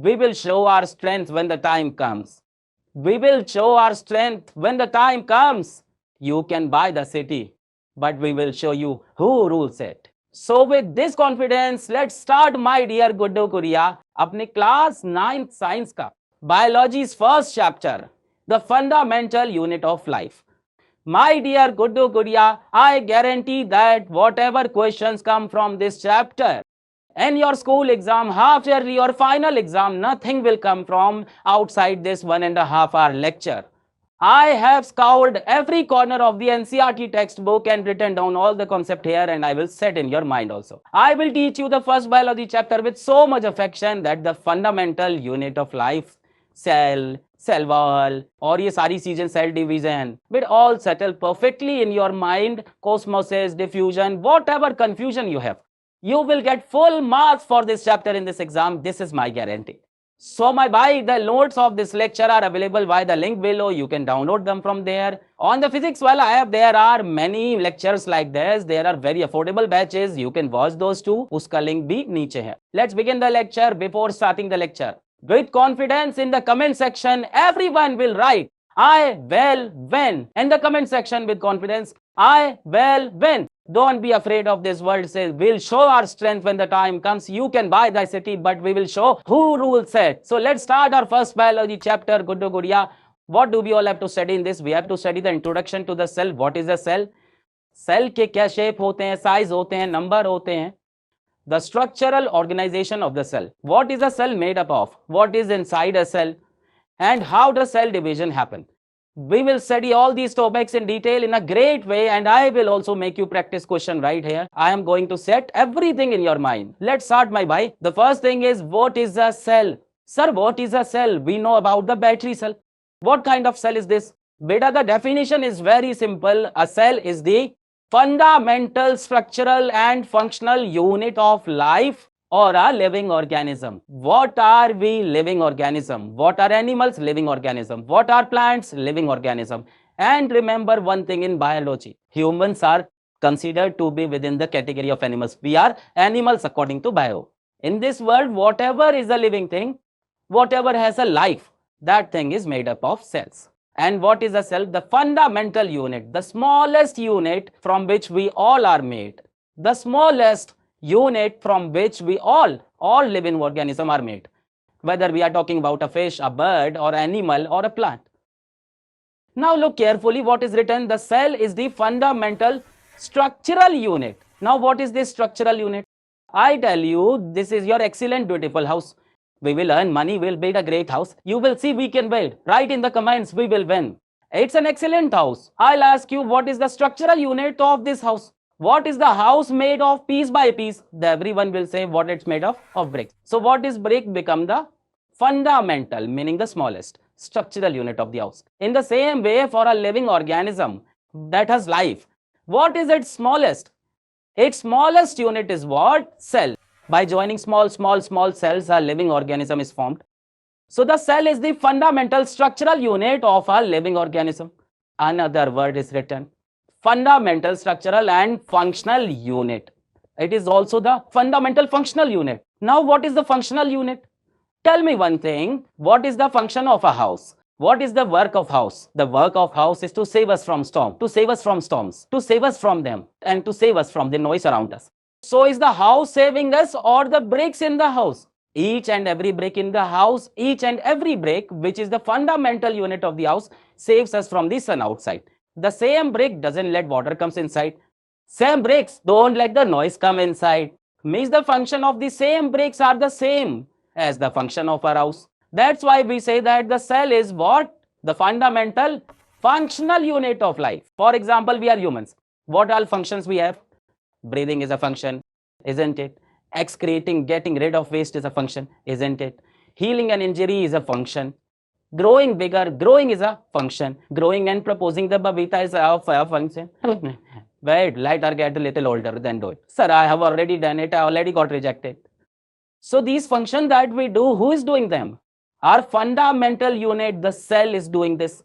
we will show our strength when the time comes. We will show our strength when the time comes. You can buy the city, but we will show you who rules it. So with this confidence, let's start, my dear Guddu Kuriya, अपने class 9th science का biology's first chapter, the fundamental unit of life. My dear Guddu Kuriya, I guarantee that whatever questions come from this chapter, in your school exam, half yearly or final exam, nothing will come from outside this 1.5 hour lecture. I have scoured every corner of the NCERT textbook and written down all the concept here, and I will set in your mind also. I will teach you the first biology chapter with so much affection that the fundamental unit of life, cell, cell wall, और ये सारी चीजें cell division will all settle perfectly in your mind. Osmosis, diffusion, whatever confusion you have, you will get full marks for this chapter in this exam. This is my guarantee. So my bhai, the notes of this lecture are available via the link below. You can download them from there. On the physics wala app, there are many lectures like this. There are very affordable batches. You can watch those too. Uska link bhi niche hai. Let's begin the lecture. Before starting the lecture, with confidence in the comment section, everyone will write, I will win. In the comment section with confidence, I will win. Don't be afraid of this word. Says we'll show our strength when the time comes. You can buy the city, but we will show who rules it. So let's start our first biology chapter. Guddu Kuriya, what do we all have to study in this? We have to study the introduction to the cell. What is a cell? Cell के क्या shape होते हैं, size होते हैं, number होते हैं. The structural organization of the cell. What is a cell made up of? What is inside a cell? And how does cell division happen? We will study all these topics in detail in a great way, and I will also make you practice question right here. I am going to set everything in your mind. Let's start, my bhai. The first thing is, what is a cell? Sir, what is a cell? We know about the battery cell. What kind of cell is this? Beta, the definition is very simple. A cell is the fundamental structural and functional unit of life or a living organism. What are we? Living organism. What are animals? Living organism. What are plants? Living organism. And remember one thing in biology, humans are considered to be within the category of animals. We are animals according to bio. In this world, whatever is a living thing, whatever has a life, that thing is made up of cells. And what is a cell? The fundamental unit, the smallest unit from which we all are made. The smallest unit from which we all living organisms are made, whether we are talking about a fish, a bird, or animal, or a plant. Now look carefully what is written. The cell is the fundamental structural unit. Now what is this structural unit? I tell you, this is your excellent, beautiful house. We will earn money, we'll build a great house. You will see we can build. Write in the comments, we will win. It's an excellent house. I'll ask you, what is the structural unit of this house? What is the house made of piece by piece? Everyone will say what it's made of bricks. So what is brick become the fundamental, meaning the smallest structural unit of the house. In the same way, for a living organism that has life, what is its smallest? Its smallest unit is what? Cell. By joining small cells, a living organism is formed. So the cell is the fundamental structural unit of a living organism. Another word is written, fundamental structural and functional unit. It is also the fundamental functional unit. Now what is the functional unit? Tell me one thing, what is the function of a house? What is the work of house? The work of house is to save us from storm, to save us from storms, to save us from them, and to save us from the noise around us. So is the house saving us or the bricks in the house? Each and every brick in the house, each and every brick, which is the fundamental unit of the house, saves us from the sun outside. The same brick doesn't let water comes inside. Same bricks don't let the noise come inside. Means the function of the same bricks are the same as the function of our house. That's why we say that the cell is what? The fundamental functional unit of life. For example, we are humans. What all functions we have? Breathing is a function, isn't it? Excreting, getting rid of waste is a function, isn't it? Healing an injury is a function. Growing bigger, growing is a function. Growing and proposing the babita is a function. Wait, let her get a little older, then do it. Sir, I have already done it. I already got rejected. So these functions that we do, who is doing them? Our fundamental unit, the cell, is doing this.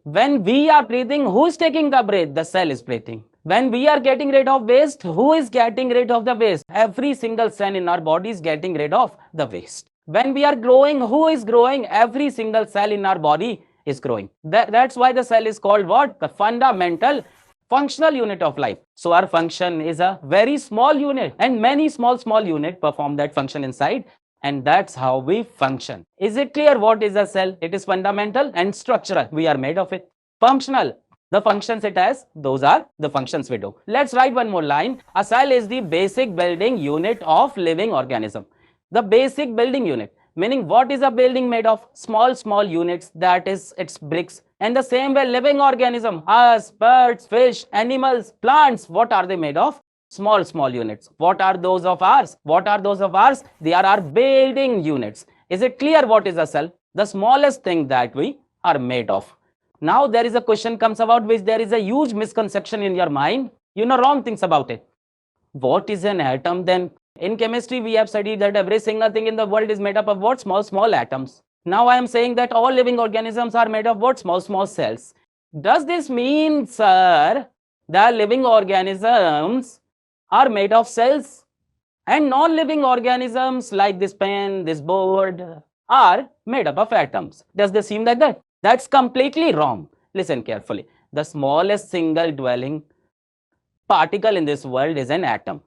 When we are breathing, who is taking the breath? The cell is breathing. When we are getting rid of waste, who is getting rid of the waste? Every single cell in our body is getting rid of the waste. When we are growing, who is growing? Every single cell in our body is growing. That's why the cell is called what? The fundamental functional unit of life. So our function is a very small unit, and many small unit perform that function inside, and that's how we function. Is it clear what is a cell? It is fundamental and structural. We are made of it. Functional, the functions it has, those are the functions we do. Let's write one more line. A cell is the basic building unit of living organism. The basic building unit, meaning what is a building made of? Small units, that is its bricks. And the same way living organism, us, birds, fish, animals, plants, what are they made of? Small units. What are those of ours? What are those of ours? They are our building units. Is it clear what is a cell? The smallest thing that we are made of. Now there is a question comes about which there is a huge misconception in your mind. You know wrong things about it. What is an atom then? In chemistry, we have studied that every single thing in the world is made up of what? Small atoms. Now I am saying that all living organisms are made of what? Small cells. Does this mean, sir, that living organisms are made of cells and non-living organisms like this pen, this board are made up of atoms? Does this seem like that? That's completely wrong. Listen carefully. The smallest single dwelling particle in this world is an atom.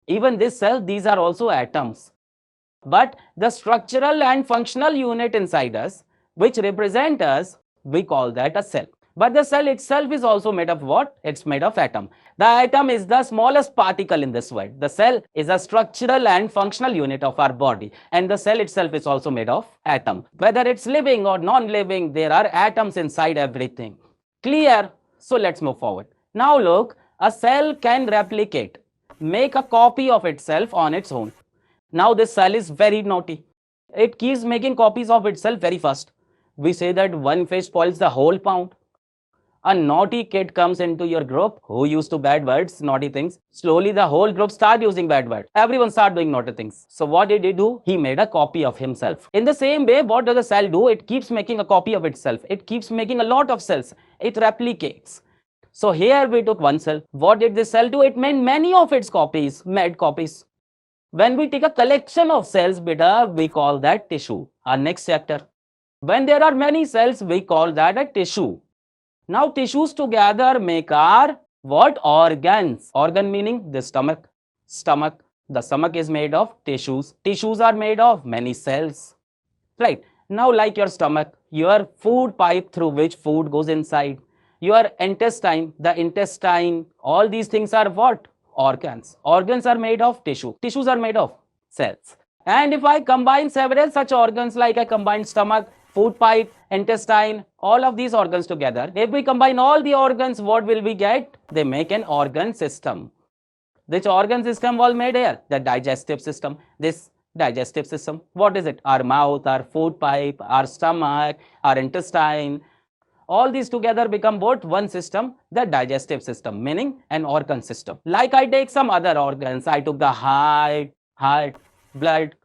Even this cell, these are also atoms. But the structural and functional unit inside us, which represent us, we call that a cell. But the cell itself is also made of what? It's made of atom. The atom is the smallest particle in this world. The cell is a structural and functional unit of our body. And the cell itself is also made of atom. Whether it's living or non-living, there are atoms inside everything. Clear? So let's move forward. Now look, a cell can replicate, make a copy of itself on its own. Now this cell is very naughty. It keeps making copies of itself very fast. We say that one fish spoils the whole pound. A naughty kid comes into your group who used to bad words, naughty things. Slowly the whole group start using bad words. Everyone start doing naughty things. So what did he do? He made a copy of himself. In the same way, what does a cell do? It keeps making a copy of itself. It keeps making a lot of cells. It replicates. So here we took one cell. What did this cell do? It made many of its copies, made copies. When we take a collection of cells, beta, we call that tissue. Our next chapter. When there are many cells, we call that a tissue. Now tissues together make our what? Organs. Organ meaning the stomach. Stomach. The stomach is made of tissues. Tissues are made of many cells. Right. Now like your stomach, your food pipe through which food goes inside. Your intestine, the intestine, all these things are what? Organs. Organs are made of tissue. Tissues are made of cells. And if I combine several such organs, like I combine stomach, food pipe, intestine, all of these organs together, if we combine all the organs, what will we get? They make an organ system. Which organ system was made here? The digestive system. This digestive system, what is it? Our mouth, our food pipe, our stomach, our intestine, all these together become what? One system, the digestive system, meaning an organ system. Like I take some other organs, I took the heart, blood,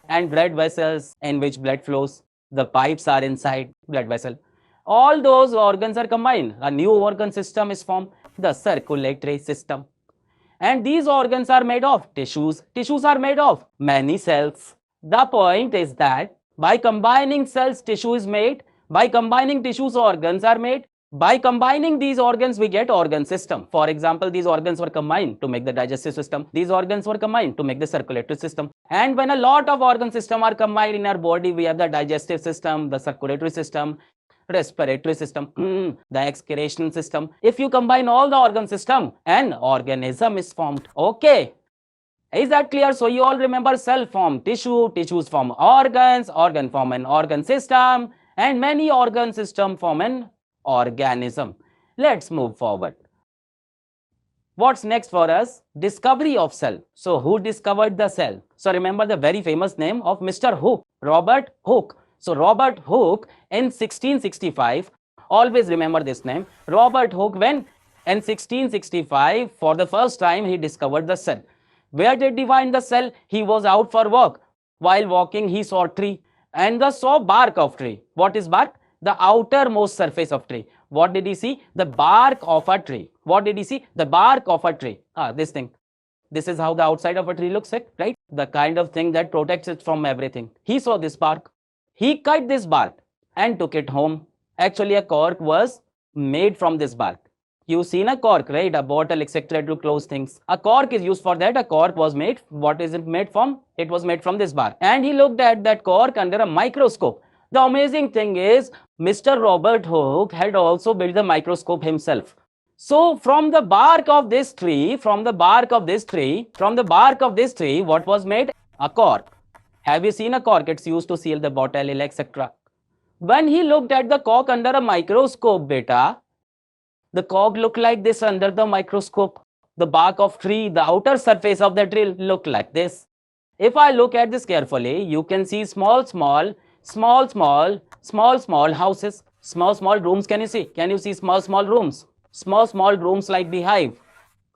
and blood vessels in which blood flows. The pipes are inside blood vessel. All those organs are combined. A new organ system is formed, the circulatory system. And these organs are made of tissues. Tissues are made of many cells. The point is that by combining cells, tissue is made. By combining tissues, organs are made. By combining these organs, we get organ system. For example, these organs were combined to make the digestive system. These organs were combined to make the circulatory system. And when a lot of organ systems are combined in our body, we have the digestive system, the circulatory system, respiratory system, the excretion system. If you combine all the organ system, an organism is formed. Okay. Is that clear? So you all remember cell form tissue, tissues form organs, organ form an organ system, and many organ system form an organism. Let's move forward. What's next for us? Discovery of cell. So who discovered the cell? So remember the very famous name of Mr. Hooke, Robert Hooke. So Robert Hooke in 1665, always remember this name, Robert Hooke, when in 1665 for the first time he discovered the cell. Where did he find the cell? He was out for walk. While walking he saw a tree and saw bark of tree. What is bark? The outermost surface of tree. What did he see? The bark of a tree. What did he see? The bark of a tree. This thing. This is how the outside of a tree looks like, right? the kind of thing that protects it from everything. He saw this bark. He cut this bark and took it home. Actually, a cork was made from this bark. You've seen a cork, right? A bottle, etc. to close things. A cork is used for that. A cork was made. What is it made from? It was made from this bark. And he looked at that cork under a microscope. The amazing thing is, Mr. Robert Hooke had also built the microscope himself. So from the bark of this tree, what was made? A cork. Have you seen a cork? It's used to seal the bottle, etc. When he looked at the cork under a microscope, beta, the cork looked like this under the microscope. The bark of tree, the outer surface of the tree looked like this. If I look at this carefully, you can see small houses, small rooms. Can you see? Can you see small rooms? Small rooms like beehive.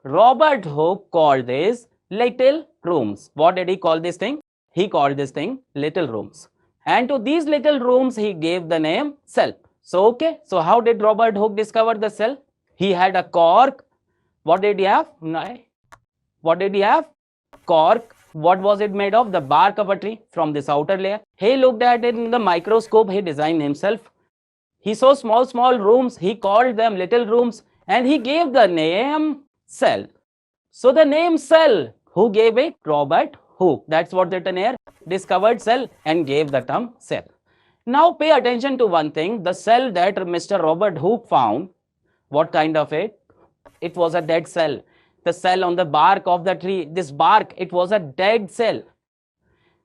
Robert Hooke called this little rooms. What did he call this thing? He called this thing little rooms. And to these little rooms, he gave the name cell. So, okay. So, how did Robert Hooke discover the cell? He had a cork. What did he have? What did he have? Cork. What was it made of? The bark of a tree from this outer layer. He looked at it in the microscope. He designed himself. He saw small rooms. He called them little rooms. And he gave the name cell. So, the name cell, who gave it? Robert Hooke. That's what written here. Discovered cell and gave the term cell. Now pay attention to one thing. The cell that Mr. Robert Hooke found, what kind of it? It was a dead cell. The cell on the bark of the tree, this bark, it was a dead cell.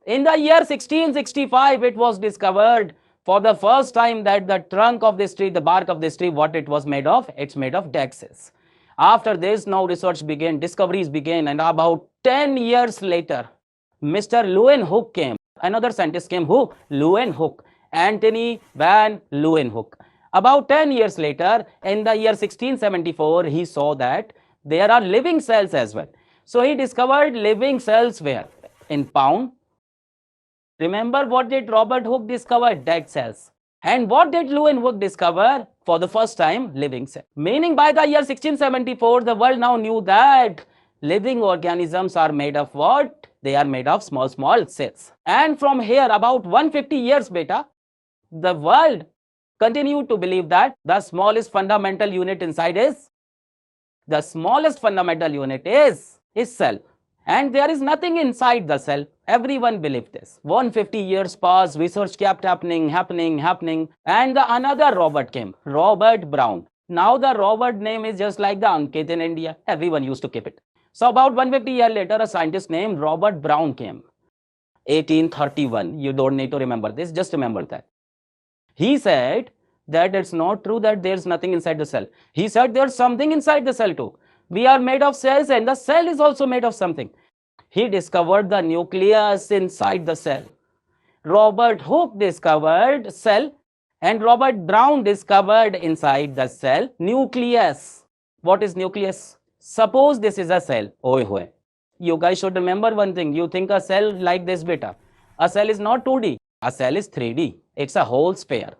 In the year 1665, it was discovered for the first time that the trunk of this tree, the bark of this tree, what it was made of? It's made of dead cells. After this, now research began, discoveries began, and about 10 years later, Mr. Leeuwenhoek came. Another scientist came. Who? Leeuwenhoek. Antony van Leeuwenhoek. About 10 years later, in the year 1674, he saw that there are living cells as well. So he discovered living cells where? In pound. Remember what did Robert Hooke discover? Dead cells. And what did Leeuwenhoek discover? For the first time, living cells. Meaning by the year 1674, the world now knew that living organisms are made of what? They are made of small cells. And from here, about 150 years beta, the world continued to believe that the smallest fundamental unit inside is, cell. And there is nothing inside the cell. Everyone believed this. 150 years passed, research kept happening. And another Robert came, Robert Brown. Now the Robert name is just like the Ankit in India. Everyone used to keep it. So about 150 years later, a scientist named Robert Brown came. 1831. You don't need to remember this. Just remember that. He said that it's not true that there's nothing inside the cell. He said there's something inside the cell too. We are made of cells and the cell is also made of something. He discovered the nucleus inside the cell. Robert Hooke discovered cell and Robert Brown discovered inside the cell nucleus. What is nucleus? Suppose this is a cell. You guys should remember one thing. You think a cell like this beta. A cell is not 2D. A cell is 3D. It's a whole sphere.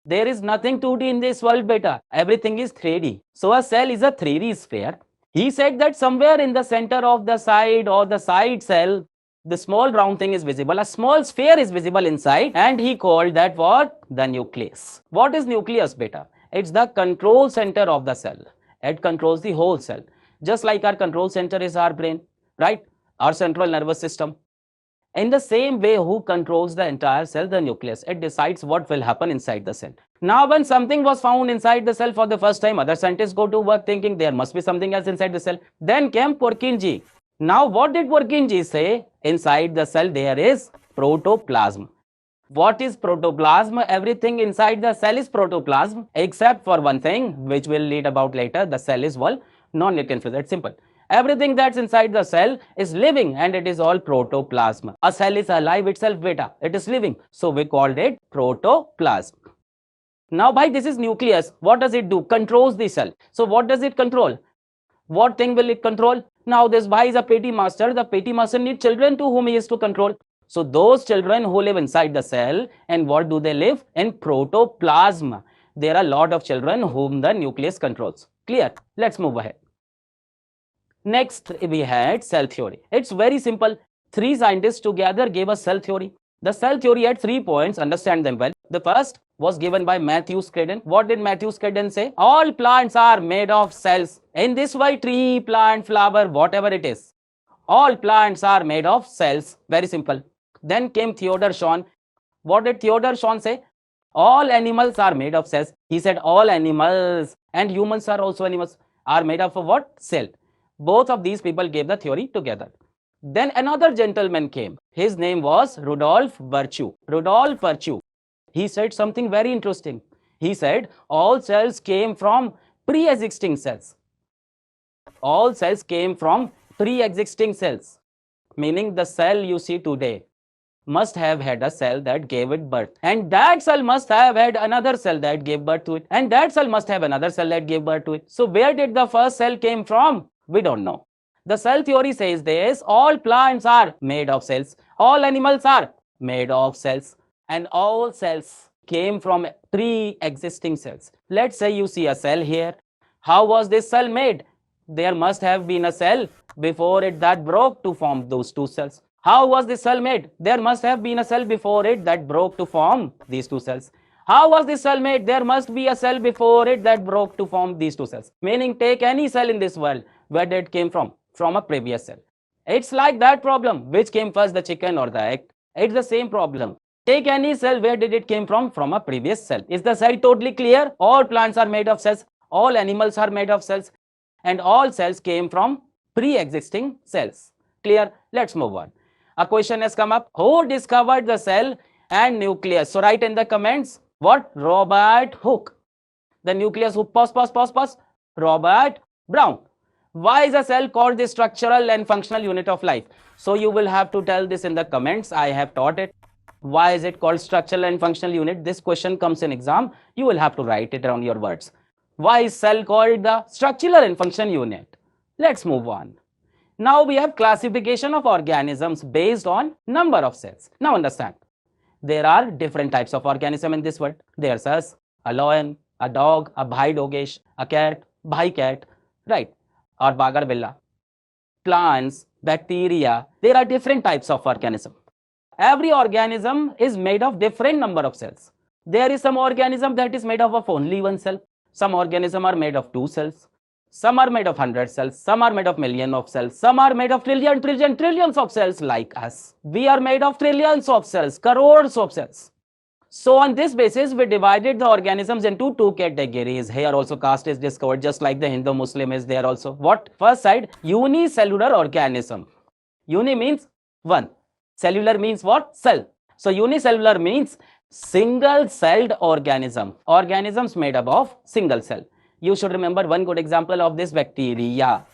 There is nothing 2D in this world beta. Everything is 3D. So a cell is a 3D sphere. He said that somewhere in the center of the side or the side cell, the small round thing is visible. A small sphere is visible inside and he called that what? The nucleus. What is nucleus beta? It's the control center of the cell. It controls the whole cell. Just like our control center is our brain, right? Our central nervous system. In the same way, who controls the entire cell? The nucleus. It decides what will happen inside the cell. Now, when something was found inside the cell for the first time, other scientists go to work thinking there must be something else inside the cell. Then came Purkinje. Now, what did Purkinje say? Inside the cell, there is protoplasm. What is protoplasm? Everything inside the cell is protoplasm, except for one thing, which we'll read about later. The cell is all non-confused. It's simple. Everything that's inside the cell is living and it is all protoplasm. A cell is alive itself, beta. It is living. So we called it protoplasm. Now, by this is nucleus. What does it do? Controls the cell. So what does it control? What thing will it control? Now, this boy is a petty master. The petty master needs children to whom he is to control. So those children who live inside the cell, and what do they live? In protoplasm. There are a lot of children whom the nucleus controls. Clear? Let's move ahead. Next, we had cell theory. It's very simple. Three scientists together gave a cell theory. The cell theory had 3 points, understand them well. The first was given by Matthew Scadden. What did Matthew Scadden say? All plants are made of cells. In this way, tree, plant, flower, whatever it is, all plants are made of cells. Very simple. Then came Theodore Schwann. What did Theodore Schwann say? All animals are made of cells. He said all animals, and humans are also animals, are made of what? Cell. Both of these people gave the theory together. Then another gentleman came. His name was Rudolf Virchow. Rudolf Virchow. He said something very interesting. He said all cells came from pre-existing cells. All cells came from pre-existing cells. Meaning the cell you see today must have had a cell that gave it birth. And that cell must have had another cell that gave birth to it. And that cell must have another cell that gave birth to it. So where did the first cell came from? We don't know. The cell theory says this: all plants are made of cells, all animals are made of cells, and all cells came from pre-existing cells. Let's say you see a cell here. How was this cell made? There must have been a cell before it that broke to form those two cells. How was this cell made? There must have been a cell before it that broke to form these two cells. How was this cell made? There must be a cell before it that broke to form these two cells. Meaning, take any cell in this world. Where did it came from? From a previous cell. It's like that problem. Which came first, the chicken or the egg? It's the same problem. Take any cell. Where did it came from? From a previous cell. Is the cell totally clear? All plants are made of cells. All animals are made of cells. And all cells came from pre-existing cells. Clear? Let's move on. A question has come up. Who discovered the cell and nucleus? So write in the comments. What? Robert Hooke. The nucleus. Who? Pause. Robert Brown. Why is a cell called the structural and functional unit of life? So you will have to tell this in the comments. I have taught it. Why is it called structural and functional unit? This question comes in exam. You will have to write it around your words. Why is cell called the structural and functional unit? Let's move on. Now we have classification of organisms based on number of cells. Now understand. There are different types of organism in this world. There's us, a lion, a dog, a bhai dogesh, a cat, bhai cat, right? Or bagar billa. Plants, bacteria, there are different types of organism. Every organism is made of different number of cells. There is some organism that is made of only one cell. Some organism are made of 2 cells. Some are made of 100 cells. Some are made of million of cells. Some are made of trillions of cells like us. We are made of trillions of cells, crores of cells. So on this basis, we divided the organisms into 2 categories. Here also caste is discovered, just like the Hindu Muslim is there also. What? First side, unicellular organism. Uni means one. Cellular means what? Cell. So unicellular means single-celled organism. Organisms made up of single cell. You should remember one good example of this: bacteria.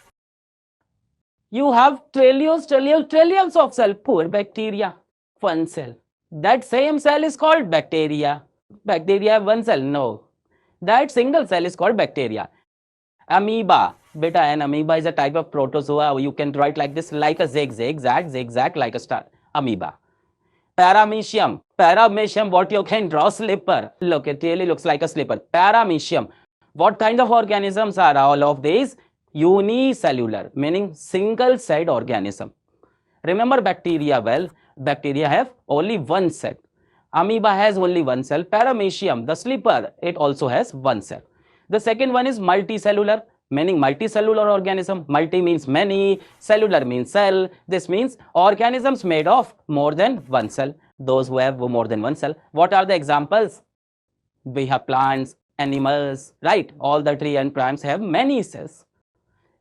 You have trillions of cells. Poor bacteria. One cell. That same cell is called bacteria. Bacteria have one cell? No. That single cell is called bacteria. Amoeba. Beta, an amoeba is a type of protozoa. You can write like this, like a zigzag, like a star. Amoeba. Paramecium. Paramecium, what you can draw? Slipper. Look, it really looks like a slipper. Paramecium. What kind of organisms are all of these? Unicellular, meaning single-celled organism. Remember bacteria well. Bacteria have only one cell. Amoeba has only one cell. Paramecium, the slipper, it also has one cell. The second one is multicellular, meaning multicellular organism. Multi means many, cellular means cell. This means organisms made of more than one cell. Those who have more than one cell. What are the examples? We have plants, animals, right? All the tree and plants have many cells.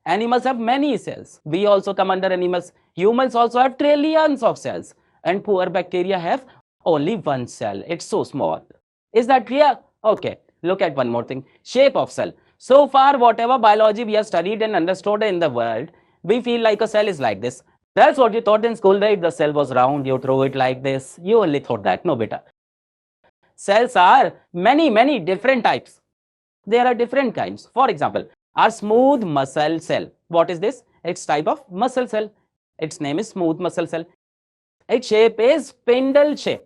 Animals have many cells. We also come under animals. Humans also have trillions of cells. And poor bacteria have only one cell. It's so small. Is that clear? Okay. Look at one more thing. Shape of cell. So far, whatever biology we have studied and understood in the world, we feel like a cell is like this. That's what you thought in school, right? The cell was round. You throw it like this. You only thought that. No, beta. Cells are many different types. There are different kinds. For example, our smooth muscle cell. What is this? It's type of muscle cell. Its name is smooth muscle cell. Its shape is spindle shape.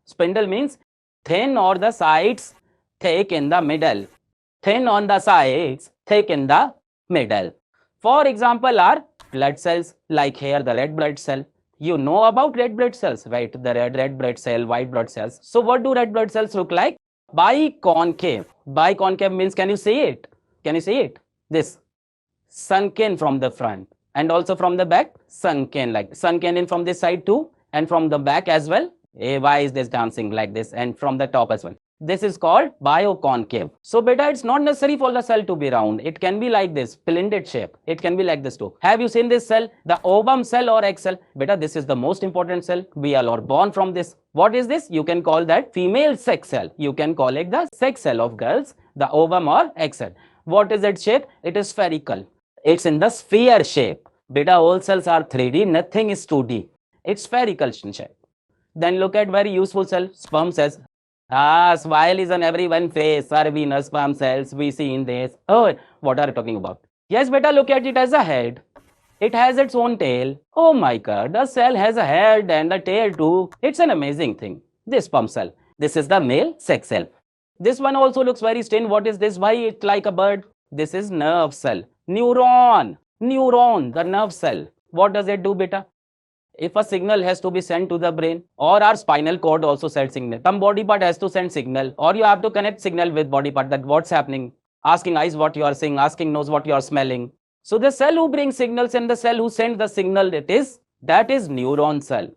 Spindle means thin or the sides, thick in the middle. Thin on the sides, thick in the middle. For example, our blood cells, like here the red blood cell, You know about red blood cells, right? The red blood cell, white blood cells. So what do red blood cells look like? Biconcave. Biconcave means, can you see it? Can you see it? This sunken from the front and also from the back, sunken, like sunken in from this side too and from the back as well. Why is this dancing like this? And from the top as well. This is called bioconcave. So beta, it's not necessary for the cell to be round. It can be like this, splinted shape. It can be like this too. Have you seen this cell? The ovum cell or egg cell? Beta, this is the most important cell. We are all born from this. What is this? You can call that female sex cell. You can call it the sex cell of girls, the ovum or egg cell. What is its shape? It is spherical. It's in the sphere shape. Beta, all cells are 3D, nothing is 2D. It's spherical shape. Then look at very useful cell, sperm cells. Smile is on everyone's face. Sir, we know sperm cells, we see in this. Oh, what are you talking about? Yes, beta, look at it as a head. It has its own tail. Oh my God, the cell has a head and a tail too. It's an amazing thing. This sperm cell. This is the male sex cell. This one also looks very strange. What is this? Why it's like a bird? This is nerve cell. Neuron. Neuron, the nerve cell. What does it do, beta? If a signal has to be sent to the brain, or our spinal cord also sends signal, some body part has to send signal, or you have to connect signal with body part, that what's happening, asking eyes what you are seeing, asking nose what you are smelling. So the cell who brings signals and the cell who sends the signal, that is neuron cell.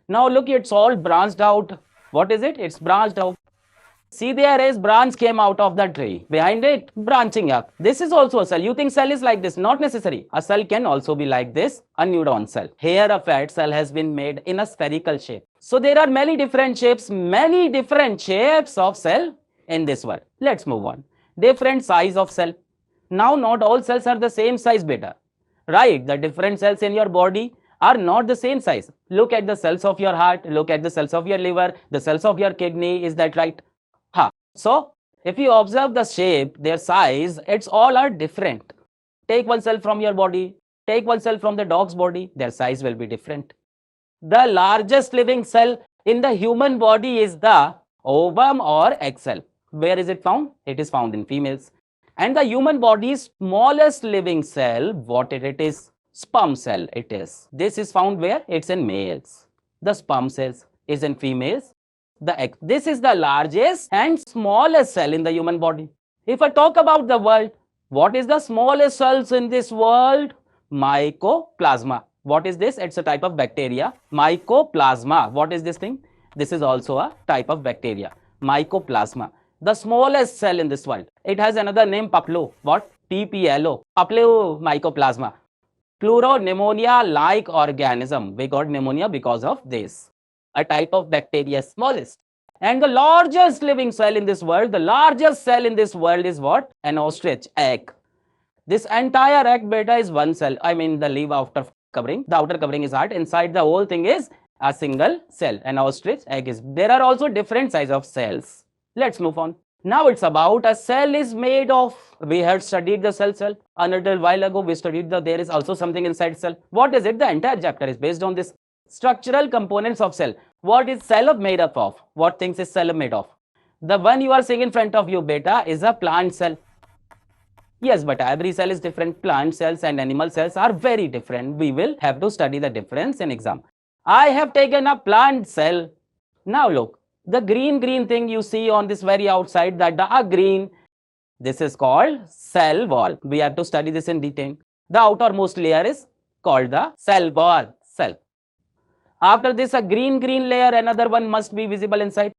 Now look, it's all branched out. What is it? It's branched out. See, there is branch came out of the tree. Behind it, branching up. This is also a cell. You think cell is like this? Not necessary. A cell can also be like this, a neuron cell. Here a fat cell has been made in a spherical shape. So there are many different shapes of cell in this world. Let's move on. Different size of cell. Now not all cells are the same size, beta. Right? The different cells in your body are not the same size. Look at the cells of your heart. Look at the cells of your liver. The cells of your kidney. Is that right? So, if you observe the shape, their size, it's all are different. Take one cell from your body, take one cell from the dog's body, their size will be different. The largest living cell in the human body is the ovum or egg cell. Where is it found? It is found in females. And the human body's smallest living cell, what it is? Sperm cell it is. This is found where? It's in males. The sperm cells is in females. The egg. This is the largest and smallest cell in the human body. If I talk about the world, what is the smallest cells in this world? Mycoplasma. What is this? It's a type of bacteria. Mycoplasma. What is this thing? This is also a type of bacteria. Mycoplasma. The smallest cell in this world. It has another name, Paplo. What? PPLO. Paplo mycoplasma. Pleuropneumonia-like organism. We got pneumonia because of this. A type of bacteria, smallest. And the largest living cell in this world, the largest cell in this world is what? An ostrich egg. This entire egg, beta, is one cell. I mean the leaf outer covering. The outer covering is hard. Inside the whole thing is a single cell. An ostrich egg is. There are also different size of cells. Let's move on. Now it's about a cell is made of. We had studied the cell. A little while ago we studied there is also something inside cell. What is it? The entire chapter is based on this. Structural components of cell. What is cell made up of? What things is cell made of? The one you are seeing in front of you, beta, is a plant cell. Yes, but every cell is different. Plant cells and animal cells are very different. We will have to study the difference in exam. I have taken a plant cell. Now look, the green thing you see on this very outside, the dark green, this is called cell wall. We have to study this in detail. The outermost layer is called the cell wall. Cell. After this, a green layer, another one must be visible inside.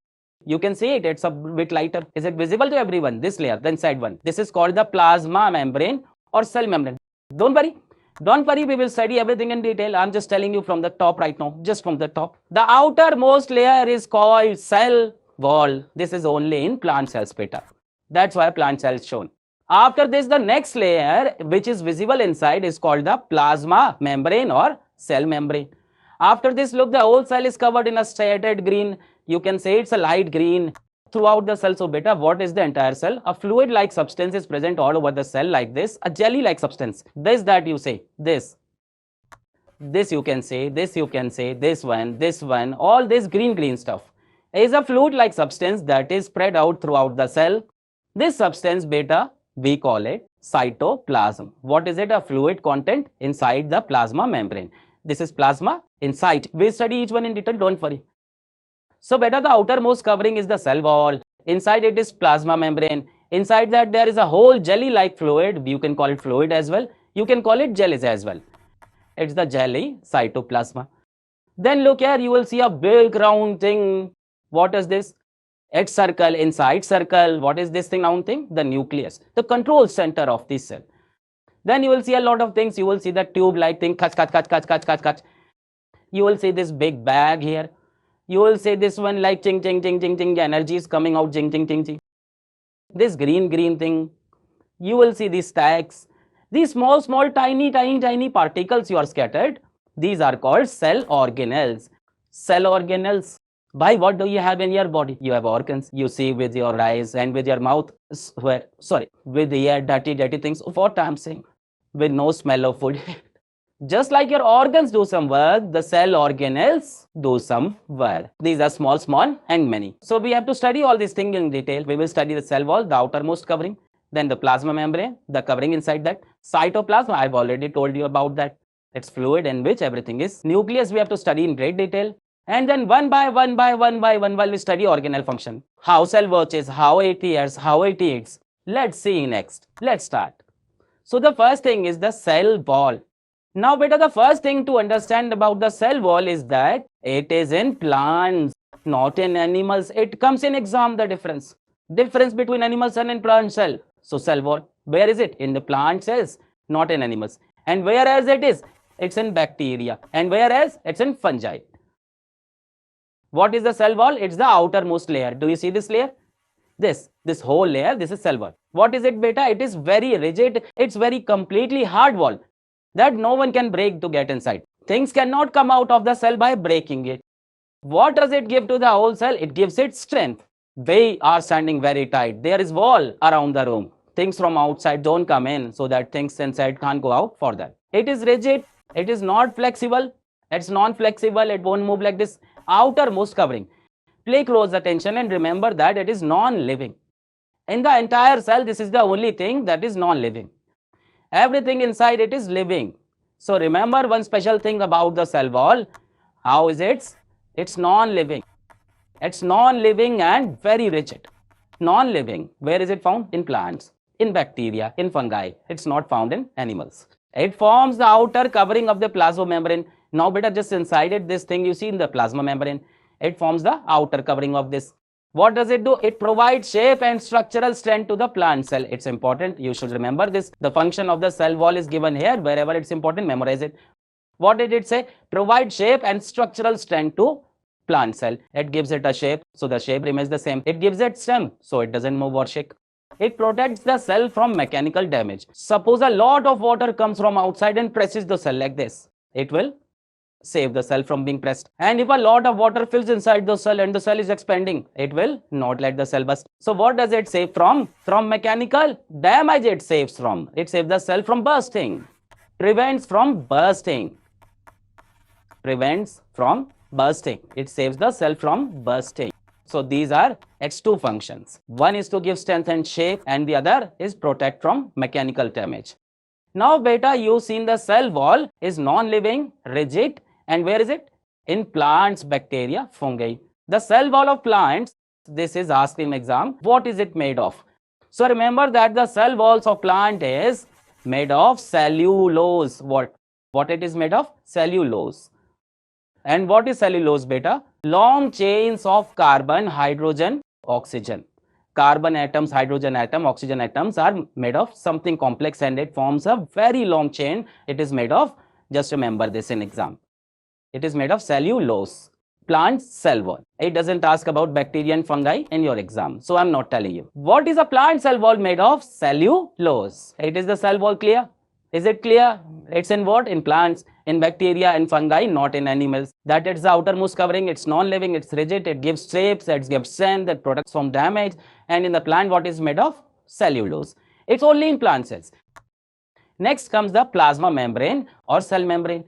You can see it, it's a bit lighter. Is it visible to everyone? This layer, the inside one. This is called the plasma membrane or cell membrane. Don't worry, we will study everything in detail. I'm just telling you from the top right now, just from the top. The outermost layer is called cell wall. This is only in plant cells, beta. That's why plant cell is shown. After this, the next layer, which is visible inside, is called the plasma membrane or cell membrane. After this, look, the whole cell is covered in a shaded green. You can say it's a light green throughout the cell. So beta, what is the entire cell? A fluid-like substance is present all over the cell like this. A jelly-like substance. This that you say. This you can say. This you can say. This one. All this green stuff is a fluid-like substance that is spread out throughout the cell. This substance, beta, we call it cytoplasm. What is it? A fluid content inside the plasma membrane. This is plasma inside. We study each one in detail, don't worry. So beta, the outermost covering is the cell wall. Inside it is plasma membrane. Inside that there is a whole jelly-like fluid. You can call it fluid as well. You can call it jellies as well. It's the jelly cytoplasma. Then look here, you will see a big round thing. What is this? X circle, inside circle. What is this thing, round thing? The nucleus, the control center of this cell. Then you will see a lot of things. You will see the tube-like thing. You will see this big bag here. You will see this one like ching, ching, ching, ching, ching. Energy is coming out, ching, ching, ching, ching. This green thing. You will see these stacks. These small, tiny particles you are scattered. These are called cell organelles. Cell organelles. By what do you have in your body? You have organs. You see with your eyes and with your mouth. With the dirty things. What I'm saying? With no smell of food. Just like your organs do some work, the cell organelles do some work. These are small and many. So we have to study all these things in detail. We will study the cell wall, the outermost covering, then the plasma membrane, the covering inside that. Cytoplasm, I've already told you about that. It's fluid in which everything is. Nucleus we have to study in great detail. And then one by one, we study organelle function. How cell watches, how it hears, how it eats. Let's see next. Let's start. So the first thing is the cell wall. Now beta, the first thing to understand about the cell wall is that it is in plants, not in animals. It comes in exam, the difference between animal cell and plant cell. So cell wall, where is it? In the plant cells, not in animals. And whereas it is, it's in bacteria. And whereas it's in fungi. What is the cell wall? It's the outermost layer. Do you see this layer? This whole layer, this is cell wall. What is it beta? It is very rigid. It's very completely hard wall that no one can break to get inside. Things cannot come out of the cell by breaking it. What does it give to the whole cell? It gives it strength. They are standing very tight. There is wall around the room. Things from outside don't come in, so that things inside can't go out for that. It is rigid. It is not flexible. It's non-flexible. It won't move like this. Outermost covering. Pay close attention and remember that it is non-living. In the entire cell, this is the only thing that is non-living. Everything inside it is living. So remember one special thing about the cell wall. How is it? It's non-living. It's non-living and very rigid. Non-living. Where is it found? In plants, in bacteria, in fungi. It's not found in animals. It forms the outer covering of the plasma membrane. Now beta, just inside it, this thing you see in the plasma membrane, it forms the outer covering of this. What does it do? It provides shape and structural strength to the plant cell. It's important. You should remember this. The function of the cell wall is given here. Wherever it's important, memorize it. What did it say? Provide shape and structural strength to plant cell. It gives it a shape, so the shape remains the same. It gives it stem, so it doesn't move or shake. It protects the cell from mechanical damage. Suppose a lot of water comes from outside and presses the cell like this. It will save the cell from being pressed. And if a lot of water fills inside the cell and the cell is expanding, it will not let the cell burst. So what does it save from? From mechanical damage it saves from. It saves the cell from bursting. Prevents from bursting. Prevents from bursting. It saves the cell from bursting. So these are its two functions. One is to give strength and shape, and the other is protect from mechanical damage. Now beta, you've seen the cell wall is non-living, rigid, and where is it? In plants, bacteria, fungi. The cell wall of plants, this is asked in exam. What is it made of? So remember that the cell walls of plant is made of cellulose. What it is made of? Cellulose. And what is cellulose beta? Long chains of carbon, hydrogen, oxygen. Carbon atoms, hydrogen atom, oxygen atoms are made of something complex and it forms a very long chain. It is made of, just remember this in exam. It is made of cellulose. Plant cell wall. It doesn't ask about bacteria and fungi in your exam. So I'm not telling you. What is a plant cell wall made of? Cellulose. It is the cell wall clear? Is it clear? It's in what? In plants, in bacteria and fungi, not in animals. That it's the outermost covering, it's non-living, it's rigid, it gives shapes, it gives strength, it protects from damage. And in the plant, what is made of? Cellulose. It's only in plant cells. Next comes the plasma membrane or cell membrane.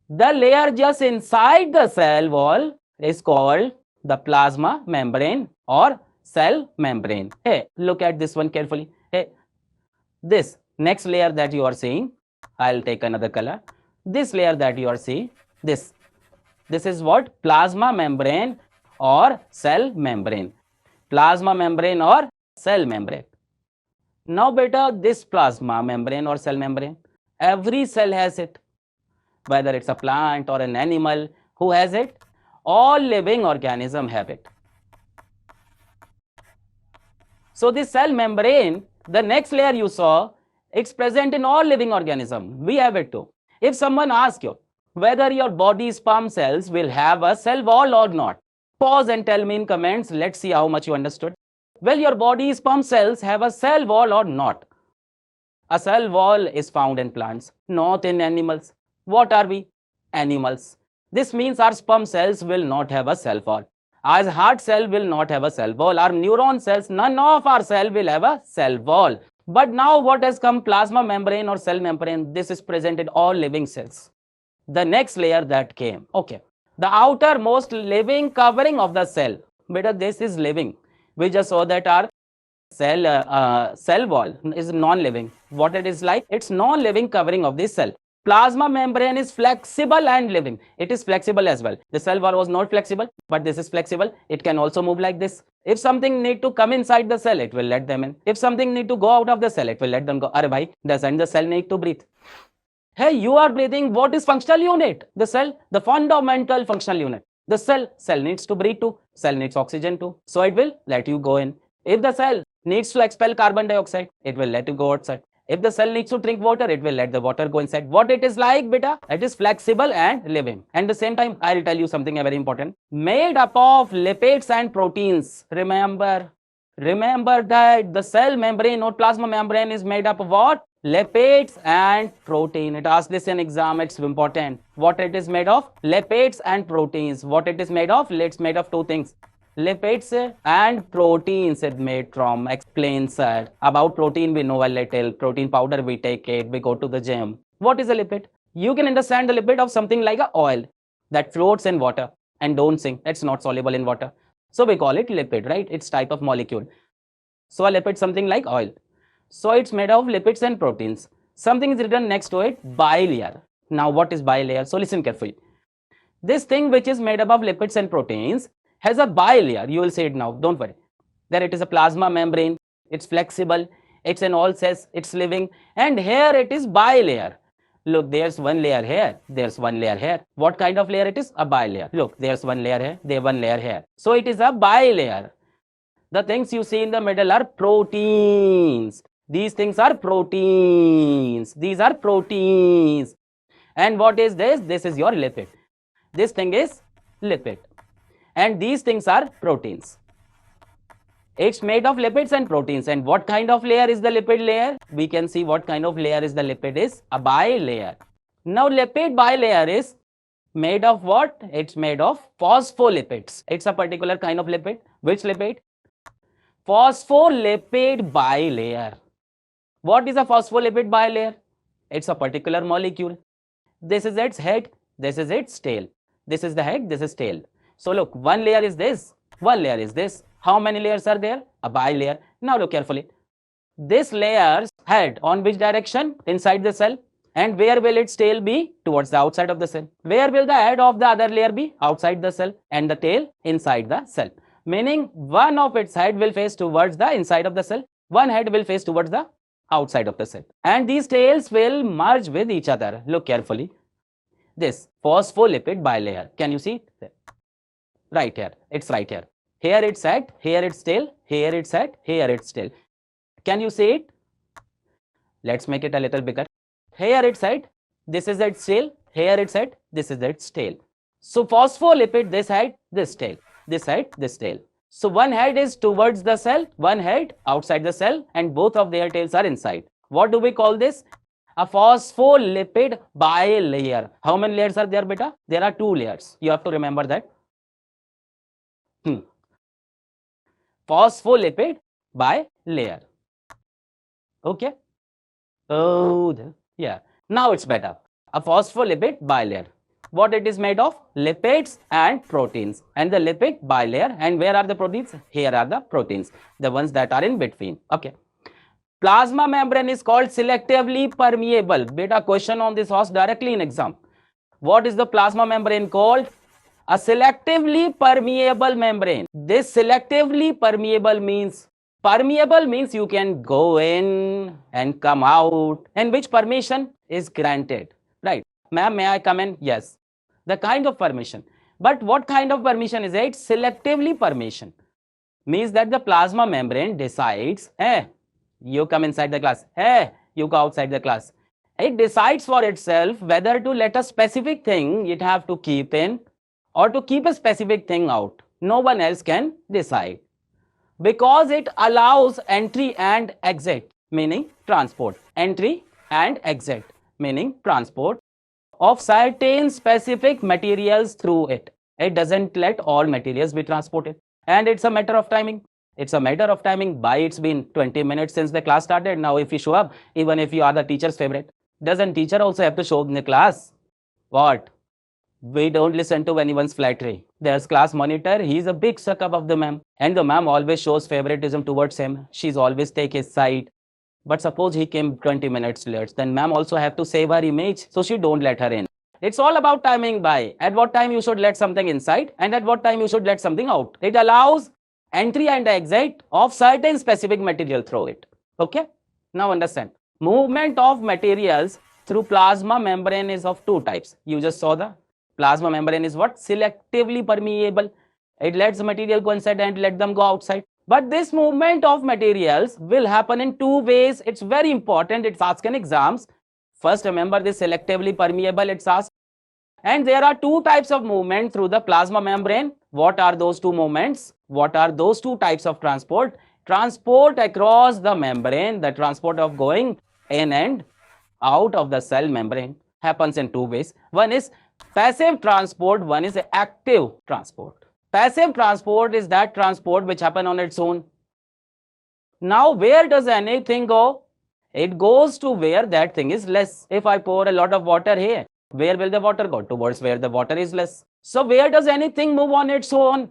The layer just inside the cell wall is called the plasma membrane or cell membrane. Hey, look at this one carefully. Hey, this next layer that you are seeing, I'll take another color. This layer that you are seeing, this is what? Plasma membrane or cell membrane. Plasma membrane or cell membrane. Now beta, this plasma membrane or cell membrane, every cell has it. Whether it's a plant or an animal, who has it? All living organisms have it. So this cell membrane, the next layer you saw, it's present in all living organisms. We have it too. If someone asks you whether your body's sperm cells will have a cell wall or not, pause and tell me in comments. Let's see how much you understood. Well, your body's sperm cells have a cell wall or not? A cell wall is found in plants, not in animals. What are we? Animals. This means our sperm cells will not have a cell wall. Our heart cell will not have a cell wall. Our neuron cells, none of our cell will have a cell wall. But now what has come? Plasma membrane or cell membrane. This is present in all living cells. The next layer that came, okay, the outermost living covering of the cell. Beta, this is living. We just saw that our cell wall is non-living. What it is like? It's non-living covering of this cell. Plasma membrane is flexible and living. It is flexible as well. The cell wall was not flexible, but this is flexible. It can also move like this. If something need to come inside the cell, it will let them in. If something need to go out of the cell, it will let them go. Arey bhai, doesn't the cell need to breathe? Hey, you are breathing. What is functional unit? The cell, the fundamental functional unit. The cell needs to breathe too. Cell needs oxygen too. So it will let you go in. If the cell needs to expel carbon dioxide, it will let you go outside. If the cell needs to drink water, it will let the water go inside. What it is like, beta? It is flexible and living. And at the same time, I'll tell you something very important. Made up of lipids and proteins. Remember that the cell membrane or plasma membrane is made up of what? Lipids and protein. It asks this in exam. It's important. What it is made of? Lipids and proteins. What it is made of? It's made of two things. Lipids and proteins is made from. Explains about protein we know a little. Protein powder we take it. We go to the gym. What is a lipid? You can understand the lipid of something like a oil that floats in water and don't sink. It's not soluble in water. So we call it lipid, right? It's type of molecule. So a lipid something like oil. So it's made of lipids and proteins. Something is written next to it, bilayer. Now what is bilayer? So listen carefully. This thing which is made up of lipids and proteins has a bilayer. You will see it now. Don't worry. There it is a plasma membrane. It's flexible. It's in all cells. It's living. And here it is bilayer. Look, there's one layer here. There's one layer here. What kind of layer it is? A bilayer. Look, there's one layer here. There's one layer here. So it is a bilayer. The things you see in the middle are proteins. These things are proteins. These are proteins. And what is this? This is your lipid. This thing is lipid. And these things are proteins. It's made of lipids and proteins. And what kind of layer is the lipid layer? We can see what kind of layer is the lipid is a bilayer. Now lipid bilayer is made of what? It's made of phospholipids. It's a particular kind of lipid. Which lipid? Phospholipid bilayer. What is a phospholipid bilayer? It's a particular molecule. This is its head. This is its tail. This is the head. This is tail. So look, one layer is this. One layer is this. How many layers are there? A bilayer. Now look carefully. This layer's head on which direction? Inside the cell. And where will its tail be? Towards the outside of the cell. Where will the head of the other layer be? Outside the cell. And the tail inside the cell. Meaning one of its head will face towards the inside of the cell. One head will face towards the outside of the cell. And these tails will merge with each other. Look carefully. This phospholipid bilayer. Can you see it? Right here. It's right here. Here its head, here its tail, here its head, here its tail. Can you see it? Let's make it a little bigger. Here its head, this is its tail, here its head, this is its tail. So phospholipid, this head, this tail, this head, this tail. So one head is towards the cell, one head outside the cell, and both of their tails are inside. What do we call this? A phospholipid bilayer. How many layers are there, beta? There are 2 layers. You have to remember that. Phospholipid bilayer. Okay. Oh, yeah. Now it's better. A phospholipid bilayer. What it is made of? Lipids and proteins. And the lipid bilayer. And where are the proteins? Here are the proteins. The ones that are in between. Okay. Plasma membrane is called selectively permeable. Beta, question on this was directly in exam. What is the plasma membrane called? A selectively permeable membrane. This selectively permeable means you can go in and come out, and which permission is granted, right? Ma'am, may I come in? Yes. The kind of permission. But what kind of permission is it? Selectively permission. Means that the plasma membrane decides, hey, you come inside the class, hey, you go outside the class. It decides for itself whether to let a specific thing it have to keep in or to keep a specific thing out. No one else can decide, because it allows entry and exit, meaning transport. Entry and exit, meaning transport of certain specific materials through it. It doesn't let all materials be transported. And it's a matter of timing. It's a matter of timing. By it's been 20 minutes since the class started. Now if you show up, even if you are the teacher's favorite, doesn't teacher also have to show up in the class? What? We don't listen to anyone's flattery. There's class monitor. He's a big suck up of the ma'am. And the ma'am always shows favoritism towards him. She's always take his side. But suppose he came 20 minutes late, then ma'am also have to save her image, so she don't let her in. It's all about timing. By at what time you should let something inside and at what time you should let something out. It allows entry and exit of certain specific material through it. Okay? Now understand. Movement of materials through plasma membrane is of two types. You just saw the plasma membrane is what? Selectively permeable. It lets material go inside and let them go outside. But this movement of materials will happen in two ways. It's very important. It's asked in exams. First, remember this selectively permeable, it's asked. And there are two types of movement through the plasma membrane. What are those two movements? What are those two types of transport? Transport across the membrane, the transport of going in and out of the cell membrane happens in two ways. One is passive transport, one is active transport. Passive transport is that transport which happen on its own. Now, where does anything go? It goes to where that thing is less. If I pour a lot of water here, where will the water go? Towards where the water is less. So, where does anything move on its own?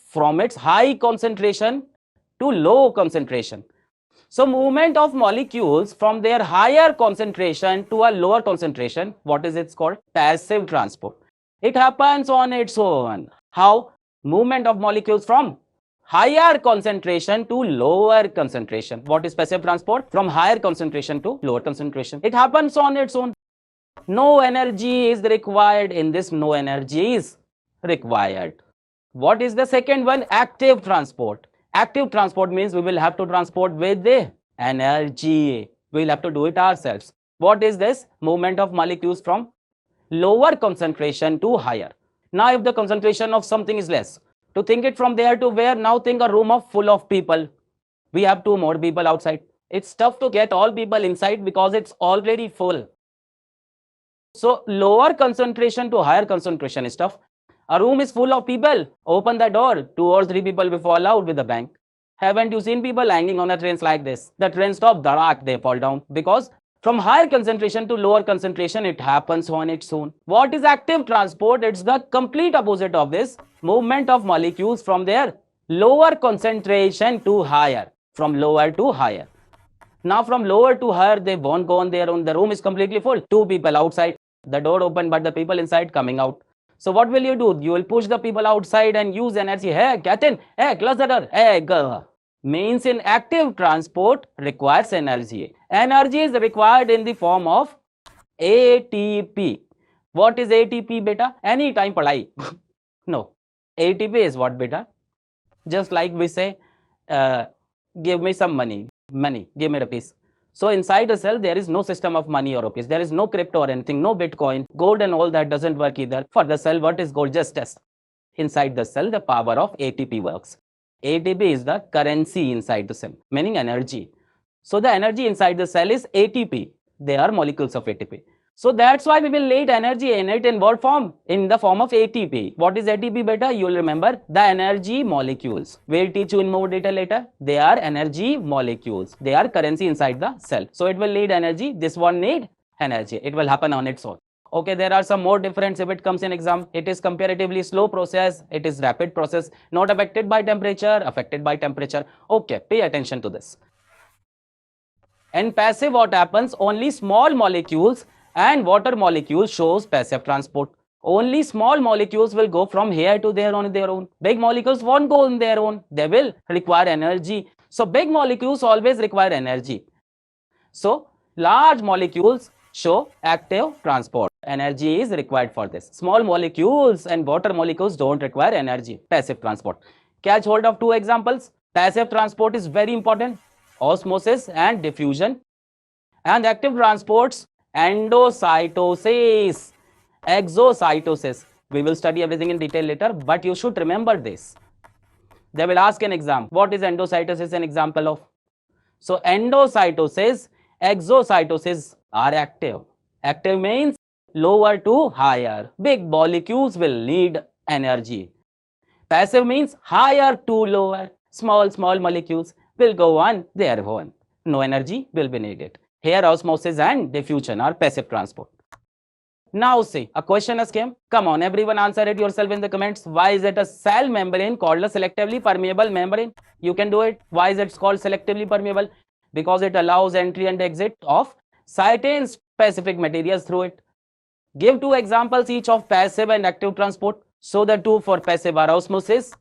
From its high concentration to low concentration. So, movement of molecules from their higher concentration to a lower concentration, what is it called? Passive transport. It happens on its own. How? Movement of molecules from higher concentration to lower concentration. What is passive transport? From higher concentration to lower concentration. It happens on its own. No energy is required in this. No energy is required. What is the second one? Active transport. Active transport means we will have to transport with the energy. We will have to do it ourselves. What is this? Movement of molecules from lower concentration to higher. Now, if the concentration of something is less, to think it from there to where, now think a room of full of people. We have two more people outside. It's tough to get all people inside because it's already full. So, lower concentration to higher concentration is tough. A room is full of people. Open the door. 2 or 3 people will fall out with a bang. Haven't you seen people hanging on the trains like this? The train stop, darak, they fall down. Because from higher concentration to lower concentration, it happens on its own. What is active transport? It's the complete opposite of this. Movement of molecules from their lower concentration to higher. From lower to higher. Now from lower to higher, they won't go on their own. The room is completely full. 2 people outside. The door open, but the people inside coming out. So what will you do? You will push the people outside and use energy. Hey, get in. Hey, close the door. Hey, go. Means in active transport requires energy. Energy is required in the form of ATP. What is ATP, beta? Any time padhai. No. ATP is what, beta? Just like we say, give me some money. Money, give me rupees. So inside a cell, there is no system of money or rupees. There is no crypto or anything, no Bitcoin. Gold and all that doesn't work either. For the cell, what is gold? Just test. Inside the cell, the power of ATP works. ATP is the currency inside the cell, meaning energy. So the energy inside the cell is ATP. They are molecules of ATP. So that's why we will need energy in it in what form? In the form of ATP. What is ATP, beta? You will remember the energy molecules. We'll teach you in more detail later. They are energy molecules. They are currency inside the cell. So it will need energy. This one need energy. It will happen on its own. Okay, there are some more difference if it comes in exam. It is comparatively slow process. It is rapid process. Not affected by temperature, affected by temperature. Okay, pay attention to this. And passive, what happens? Only small molecules and water molecules shows passive transport. Only small molecules will go from here to there on their own. Big molecules won't go on their own. They will require energy. So big molecules always require energy. So large molecules show active transport. Energy is required for this. Small molecules and water molecules don't require energy. Passive transport. Catch hold of two examples. Passive transport is very important. Osmosis and diffusion. And active transports, endocytosis, exocytosis. We will study everything in detail later, but you should remember this. They will ask an exam. What is endocytosis an example of? So endocytosis, exocytosis are active. Active means lower to higher. Big molecules will need energy. Passive means higher to lower. Small molecules will go on their own. No energy will be needed. Here osmosis and diffusion are passive transport. Now see, a question has came. Come on, everyone answer it yourself in the comments. Why is it a cell membrane called a selectively permeable membrane? You can do it. Why is it called selectively permeable? Because it allows entry and exit of certain specific materials through it. Give two examples each of passive and active transport. So the two for passive are osmosis,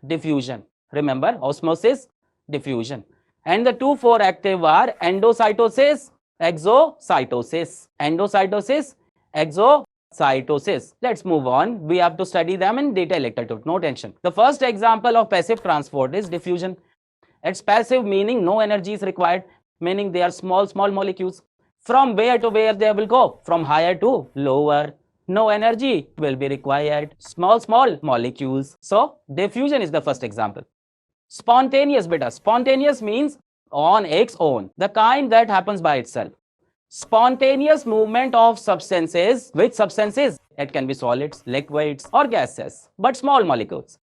diffusion. Remember, osmosis, diffusion. And the two for active are endocytosis, exocytosis. Endocytosis, exocytosis. Let's move on. We have to study them in detail later too. No tension. The first example of passive transport is diffusion. It's passive meaning no energy is required, meaning they are small molecules. From where to where they will go? From higher to lower. No energy will be required. Small molecules. So diffusion is the first example. Spontaneous beta. Spontaneous means on its own. The kind that happens by itself. Spontaneous movement of substances. Which substances? It can be solids, liquids or gases, but small molecules.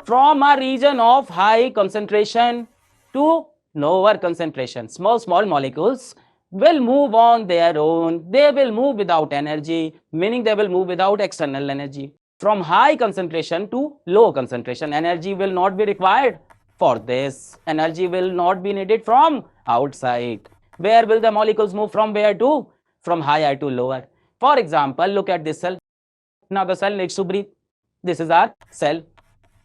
From a region of high concentration to lower concentration. Small molecules will move on their own. They will move without energy, meaning they will move without external energy. From high concentration to low concentration, energy will not be required for this. Energy will not be needed from outside. Where will the molecules move from where to? From higher to lower. For example, look at this cell. Now the cell needs to breathe. This is our cell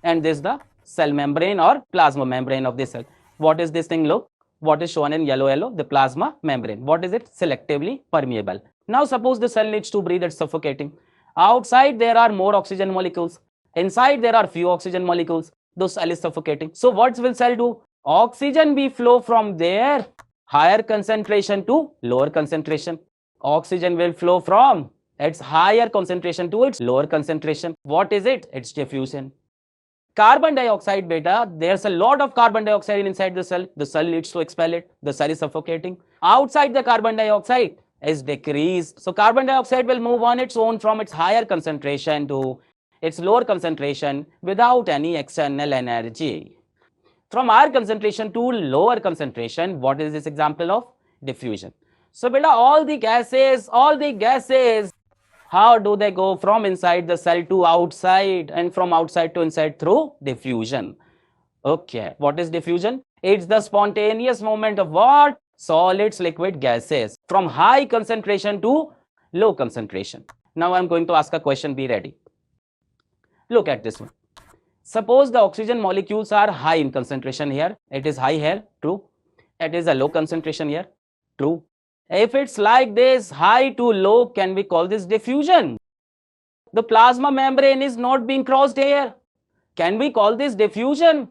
and this is the cell membrane or plasma membrane of this cell. What is this thing? Look. What is shown in yellow, the plasma membrane. What is it? Selectively permeable. Now suppose the cell needs to breathe, it's suffocating. Outside there are more oxygen molecules. Inside there are few oxygen molecules. The cell is suffocating. So what will cell do? Oxygen will flow from their higher concentration to lower concentration. Oxygen will flow from its higher concentration to its lower concentration. What is it? It's diffusion. Carbon dioxide beta, there's a lot of carbon dioxide inside the cell. The cell needs to expel it. The cell is suffocating. Outside the carbon dioxide is decreased. So carbon dioxide will move on its own from its higher concentration to its lower concentration without any external energy. From higher concentration to lower concentration, what is this example of? Diffusion. So beta, all the gases, how do they go from inside the cell to outside and from outside to inside? Through diffusion. Okay, what is diffusion? It's the spontaneous movement of what? Solids, liquid, gases from high concentration to low concentration. Now I'm going to ask a question, be ready. Look at this one. Suppose the oxygen molecules are high in concentration here. It is high here, true. It is a low concentration here, true. If it's like this, high to low, can we call this diffusion? The plasma membrane is not being crossed here. Can we call this diffusion?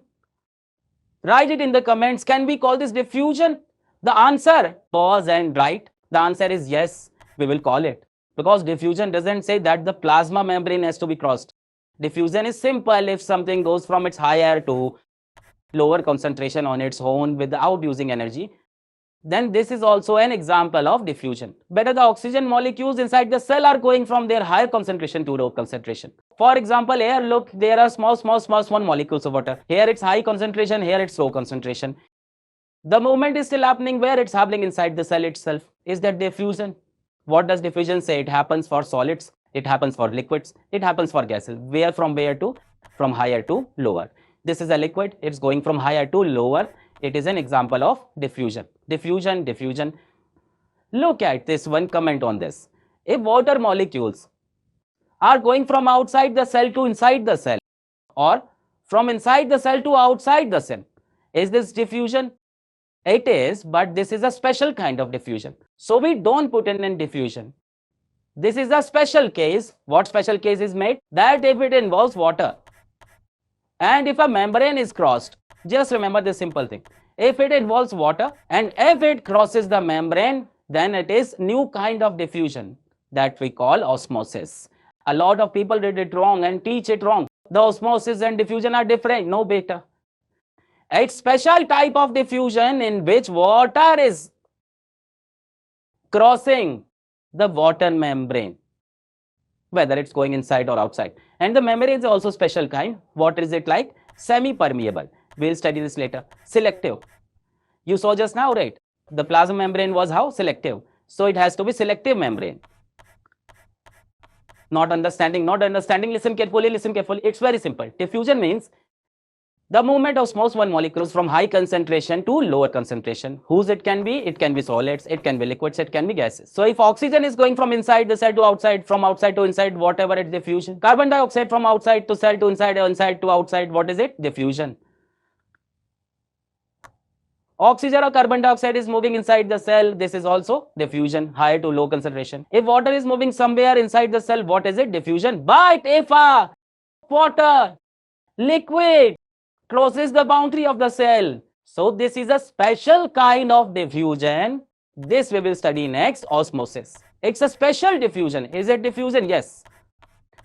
Write it in the comments. Can we call this diffusion? The answer, pause and write. The answer is yes, we will call it. Because diffusion doesn't say that the plasma membrane has to be crossed. Diffusion is simple if something goes from its higher to lower concentration on its own without using energy. Then this is also an example of diffusion. Better the oxygen molecules inside the cell are going from their higher concentration to low concentration. For example, here look, there are small molecules of water. Here it's high concentration, here it's low concentration. The movement is still happening where? It's happening inside the cell itself. Is that diffusion? What does diffusion say? It happens for solids, it happens for liquids, it happens for gases. Where from where to? From higher to lower. This is a liquid, it's going from higher to lower. It is an example of diffusion. Diffusion. Look at this one comment on this. If water molecules are going from outside the cell to inside the cell, or from inside the cell to outside the cell, is this diffusion? It is, but this is a special kind of diffusion. So we don't put in diffusion. This is a special case. What special case is made? That if it involves water and if a membrane is crossed, just remember this simple thing. If it involves water and if it crosses the membrane, then it is new kind of diffusion that we call osmosis. A lot of people did it wrong and teach it wrong. The osmosis and diffusion are different. No, beta. It's special type of diffusion in which water is crossing the water membrane, whether it's going inside or outside. And the membrane is also special kind. What is it like? Semi-permeable. We'll study this later. Selective. You saw just now, right? The plasma membrane was how? Selective. So it has to be selective membrane. Not understanding. Listen carefully. It's very simple. Diffusion means the movement of small molecules from high concentration to lower concentration. Whose it can be? It can be solids, it can be liquids, it can be gases. So if oxygen is going from inside the cell to outside, from outside to inside, whatever, it's diffusion. Carbon dioxide from outside to cell to inside, inside to outside, what is it? Diffusion. Oxygen or carbon dioxide is moving inside the cell. This is also diffusion, high to low concentration. If water is moving somewhere inside the cell, what is it? Diffusion. But if a water, liquid, crosses the boundary of the cell, so this is a special kind of diffusion. This we will study next, osmosis. It's a special diffusion. Is it diffusion? Yes.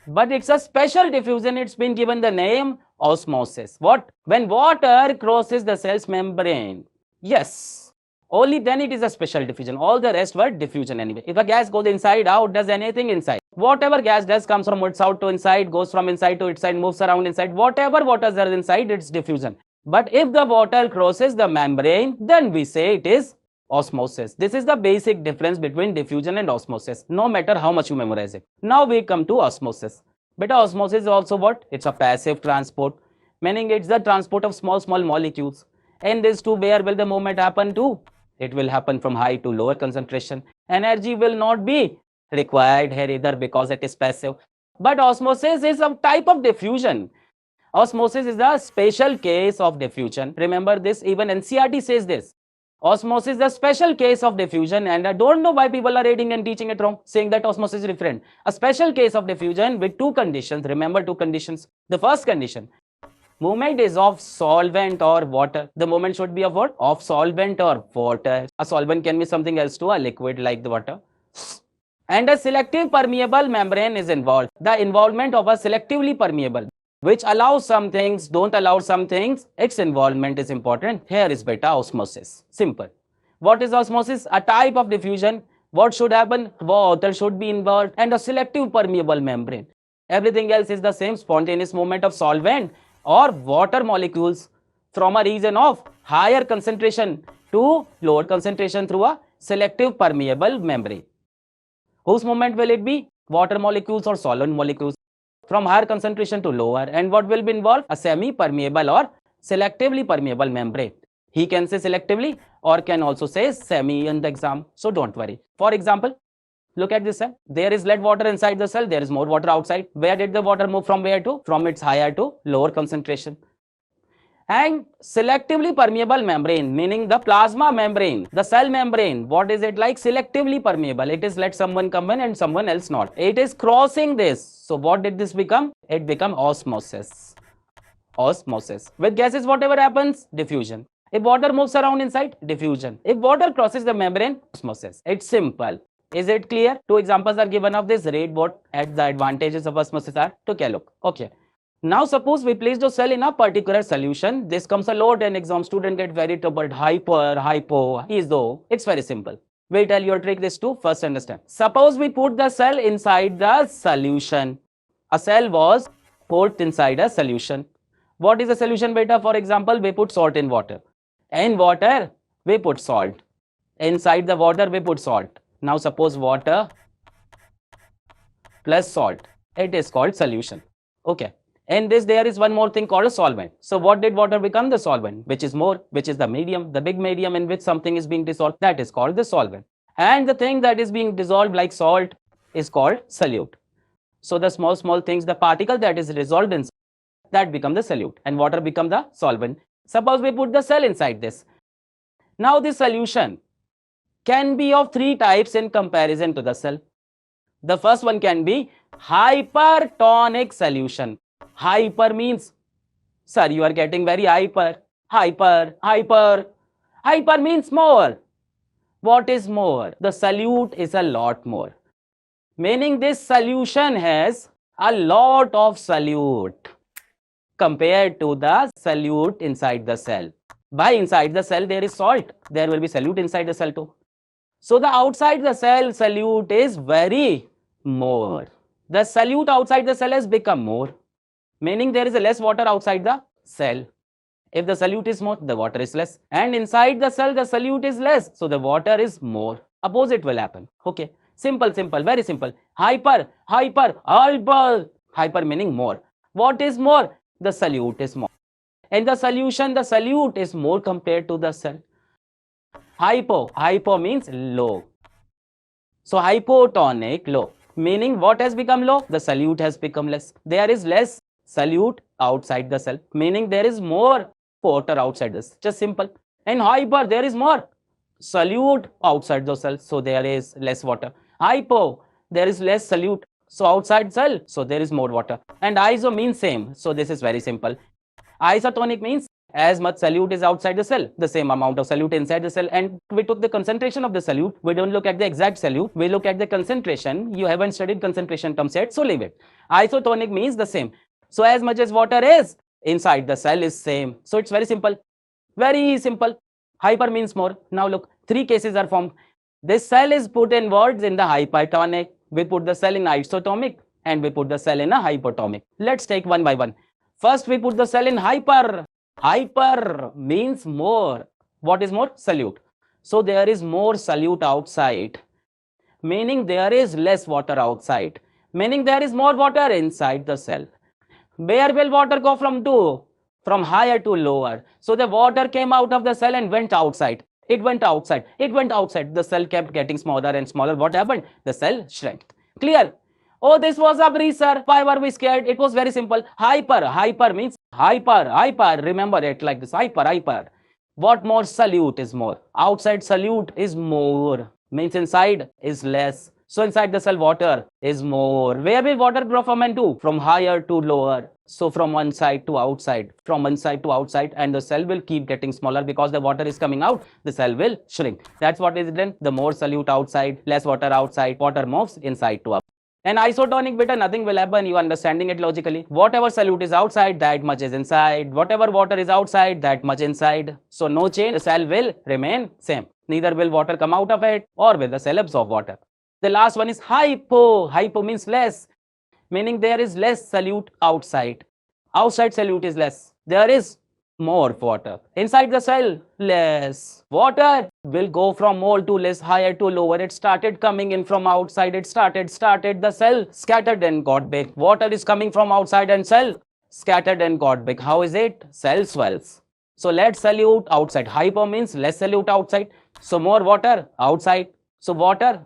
But it's a special diffusion. It's been given the name osmosis. What? When water crosses the cell's membrane. Yes. Only then it is a special diffusion. All the rest were diffusion anyway. If a gas goes inside out, does anything inside. Whatever gas does comes from outside to inside, goes from inside to outside, moves around inside. Whatever water is inside, it's diffusion. But if the water crosses the membrane, then we say it is osmosis. This is the basic difference between diffusion and osmosis, no matter how much you memorize it. Now we come to osmosis. But osmosis is also what? It's a passive transport, meaning it's the transport of small molecules. And this too, where will the movement happen to? It will happen from high to lower concentration. Energy will not be required here either because it is passive. But osmosis is a type of diffusion. Osmosis is a special case of diffusion. Remember this, even NCERT says this. Osmosis is a special case of diffusion, and I don't know why people are reading and teaching it wrong, saying that osmosis is different. A special case of diffusion with two conditions. Remember two conditions. The first condition, movement is of solvent or water. The movement should be of what? Of solvent or water. A solvent can be something else too, a liquid like the water. And a selective permeable membrane is involved. The involvement of a selectively permeable, which allows some things, don't allow some things, its involvement is important. Here is beta osmosis. Simple. What is osmosis? A type of diffusion. What should happen? Water should be involved and a selective permeable membrane. Everything else is the same, spontaneous movement of solvent or water molecules from a region of higher concentration to lower concentration through a selective permeable membrane. Whose movement will it be? Water molecules or solvent molecules from higher concentration to lower. And what will be involved? A semi-permeable or selectively permeable membrane. He can say selectively or can also say semi in the exam. So don't worry. For example, look at this cell. There is lead water inside the cell. There is more water outside. Where did the water move from where to? From its higher to lower concentration. And selectively permeable membrane, meaning the plasma membrane, the cell membrane, what is it like? Selectively permeable. It is let someone come in and someone else not. It is crossing this. So what did this become? It become osmosis. Osmosis. With gases, whatever happens, diffusion. If water moves around inside, diffusion. If water crosses the membrane, osmosis. It's simple. Is it clear? Two examples are given of this. Read what at the advantages of osmosis are. Took a look. Okay. Now suppose we place the cell in a particular solution. This comes a lot and exam student get very troubled. Hypo, iso. It's very simple. We'll tell you a trick this too. First understand. Suppose we put the cell inside the solution. A cell was put inside a solution. What is a solution beta? For example, we put salt in water. In water, we put salt. Inside the water, we put salt. Now suppose water plus salt. It is called solution. Okay. In this, there is one more thing called a solvent. So what did water become? The solvent, which is more, which is the medium, the big medium in which something is being dissolved, that is called the solvent. And the thing that is being dissolved like salt is called solute. So the small things, the particle that is dissolved in that become the solute, and water become the solvent. Suppose we put the cell inside this. Now this solution can be of three types in comparison to the cell. The first one can be hypertonic solution. Hyper means, sir, you are getting very hyper. Hyper means more. What is more? The solute is a lot more. Meaning this solution has a lot of solute compared to the solute inside the cell. By inside the cell there is salt. There will be solute inside the cell too. So the outside the cell solute is very more. The solute outside the cell has become more. Meaning there is less water outside the cell. If the solute is more, the water is less. And inside the cell, the solute is less. So the water is more. Opposite will happen. Okay. Simple, very simple. Hyper meaning more. What is more? The solute is more. In the solution, the solute is more compared to the cell. Hypo means low. So hypotonic, low. Meaning what has become low? The solute has become less. There is less solute outside the cell. Meaning there is more water outside this. Just simple. In hyper, there is more solute outside the cell. So there is less water. Hypo, there is less solute. So outside cell, so there is more water. And iso means same. So this is very simple. Isotonic means as much solute is outside the cell, the same amount of solute inside the cell. And we took the concentration of the solute. We don't look at the exact solute. We look at the concentration. You haven't studied concentration terms yet, so leave it. Isotonic means the same. So as much as water is inside the cell is same. So it's very simple. Very simple. Hyper means more. Now look, three cases are formed. This cell is put inwards in the hypertonic. We put the cell in isotomic and we put the cell in a hypotomic. Let's take one by one. First, we put the cell in hyper. Hyper means more. What is more? Solute. So there is more solute outside. Meaning there is less water outside. Meaning there is more water inside the cell. Where will water go from to? From higher to lower. So the water came out of the cell and went outside. It went outside. It went outside. The cell kept getting smaller and smaller. What happened? The cell shrank. Clear? Oh, this was a breeze, sir. Why were we scared? It was very simple. Hyper means hyper. Remember it like this. Hyper. What more? Solute is more. Outside solute is more. Means inside is less. So inside the cell water is more. Where will water grow from and to? From higher to lower. So from one side to outside. From one side to outside, and the cell will keep getting smaller because the water is coming out. The cell will shrink. That's what is done. The more solute outside, less water outside, water moves inside to up. And isotonic beta, nothing will happen. You understanding it logically. Whatever solute is outside, that much is inside. Whatever water is outside, that much inside. So no change. The cell will remain same. Neither will water come out of it or will the cell absorb water. The last one is hypo. Hypo means less. Meaning there is less solute outside. Outside solute is less. There is more water. Inside the cell, less. Water will go from more to less, higher to lower. It started coming in from outside. It started. The cell scattered and got big. Water is coming from outside and cell scattered and got big. How is it? Cell swells. So less solute outside. Hypo means less solute outside. So more water outside. So water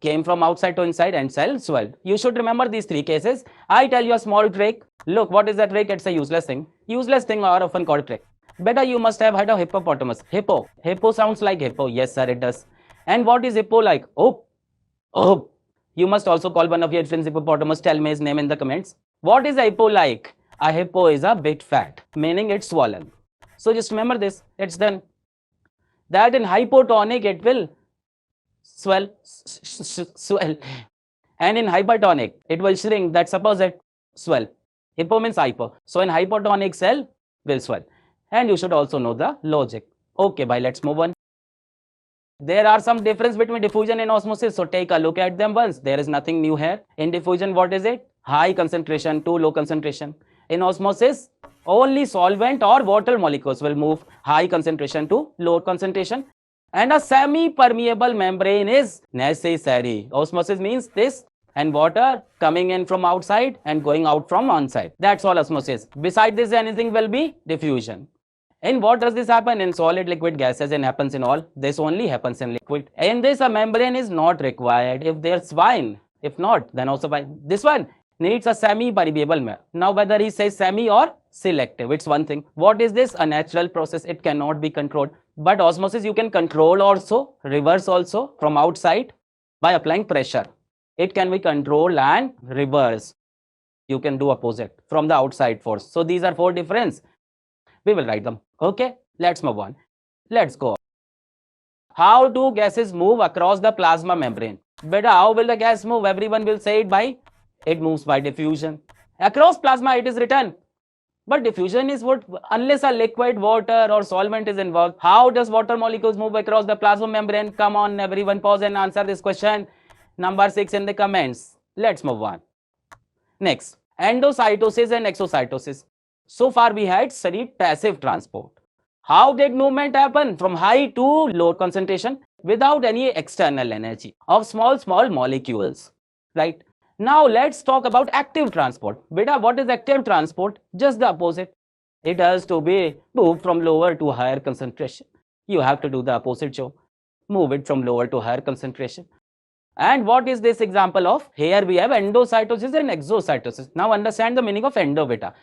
came from outside to inside and cell swelled. You should remember these three cases. I tell you a small trick. Look, what is that trick? It's a useless thing. Useless thing are often called trick. Better you must have heard of hippopotamus. Hippo. Hippo sounds like hippo. Yes, sir, it does. And what is hippo like? Oh. You must also call one of your friends hippopotamus. Tell me his name in the comments. What is a hippo like? A hippo is a bit fat, meaning it's swollen. So just remember this. It's done. That in hypotonic, it will swell. And in hypertonic, it will shrink. That's opposite. Swell. Hippo means hyper. So in hypotonic, cell will swell. And you should also know the logic. Okay, bye. Let's move on. There are some difference between diffusion and osmosis. So take a look at them once. There is nothing new here. In diffusion, what is it? High concentration to low concentration. In osmosis, only solvent or water molecules will move high concentration to low concentration. And a semi-permeable membrane is necessary. Osmosis means this and water coming in from outside and going out from on side. That's all osmosis. Beside this, anything will be diffusion. In what does this happen? In solid, liquid, gases, and happens in all. This only happens in liquid. In this, a membrane is not required. If there's fine. If not, then also fine. This one needs a semi-permeable membrane. Now, whether he says semi or selective, it's one thing. What is this? A natural process. It cannot be controlled. But osmosis, you can control also, reverse also from outside by applying pressure. It can be controlled and reverse. You can do opposite from the outside force. So these are 4 difference. We will write them. Okay, let's move on. Let's go. How do gases move across the plasma membrane? Beta, how will the gas move? Everyone will say it by, it moves by diffusion. Across plasma it is written. But diffusion is what, unless a liquid, water or solvent is involved. How does water molecules move across the plasma membrane? Come on, everyone pause and answer this question. Number 6 in the comments. Let's move on. Next, endocytosis and exocytosis. So far we had studied passive transport. How did movement happen from high to low concentration without any external energy of small molecules, right? Now let's talk about active transport. Beta, what is active transport? Just the opposite. It has to be moved from lower to higher concentration. You have to do the opposite job. Move it from lower to higher concentration. And what is this example of? Here we have endocytosis and exocytosis. Now understand the meaning of endo, beta.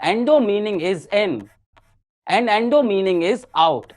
Endo meaning is in and endo meaning is out.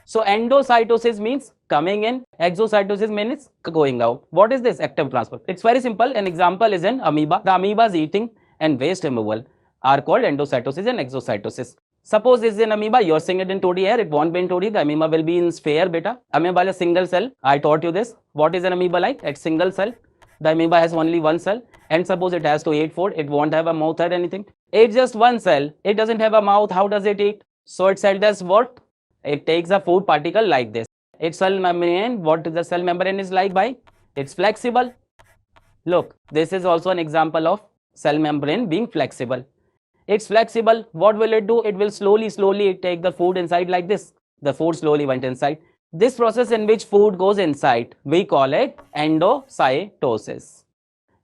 So endocytosis means coming in, exocytosis means going out. What is this active transport? It's very simple. An example is an amoeba. The amoeba is eating and waste removal are called endocytosis and exocytosis. Suppose this is an amoeba, you're seeing it in 2D air, it won't be in 2D, the amoeba will be in sphere, beta. Amoeba is a single cell. I taught you this. What is an amoeba like? It's single cell. The amoeba has only one cell, and suppose it has to eat food, it won't have a mouth or anything. It's just one cell. It doesn't have a mouth. How does it eat? So its cell does what? It takes a food particle like this. Its cell membrane, what is the cell membrane is like by? It's flexible. Look, this is also an example of cell membrane being flexible. It's flexible. What will it do? It will slowly take the food inside like this. The food slowly went inside. This process in which food goes inside, we call it endocytosis.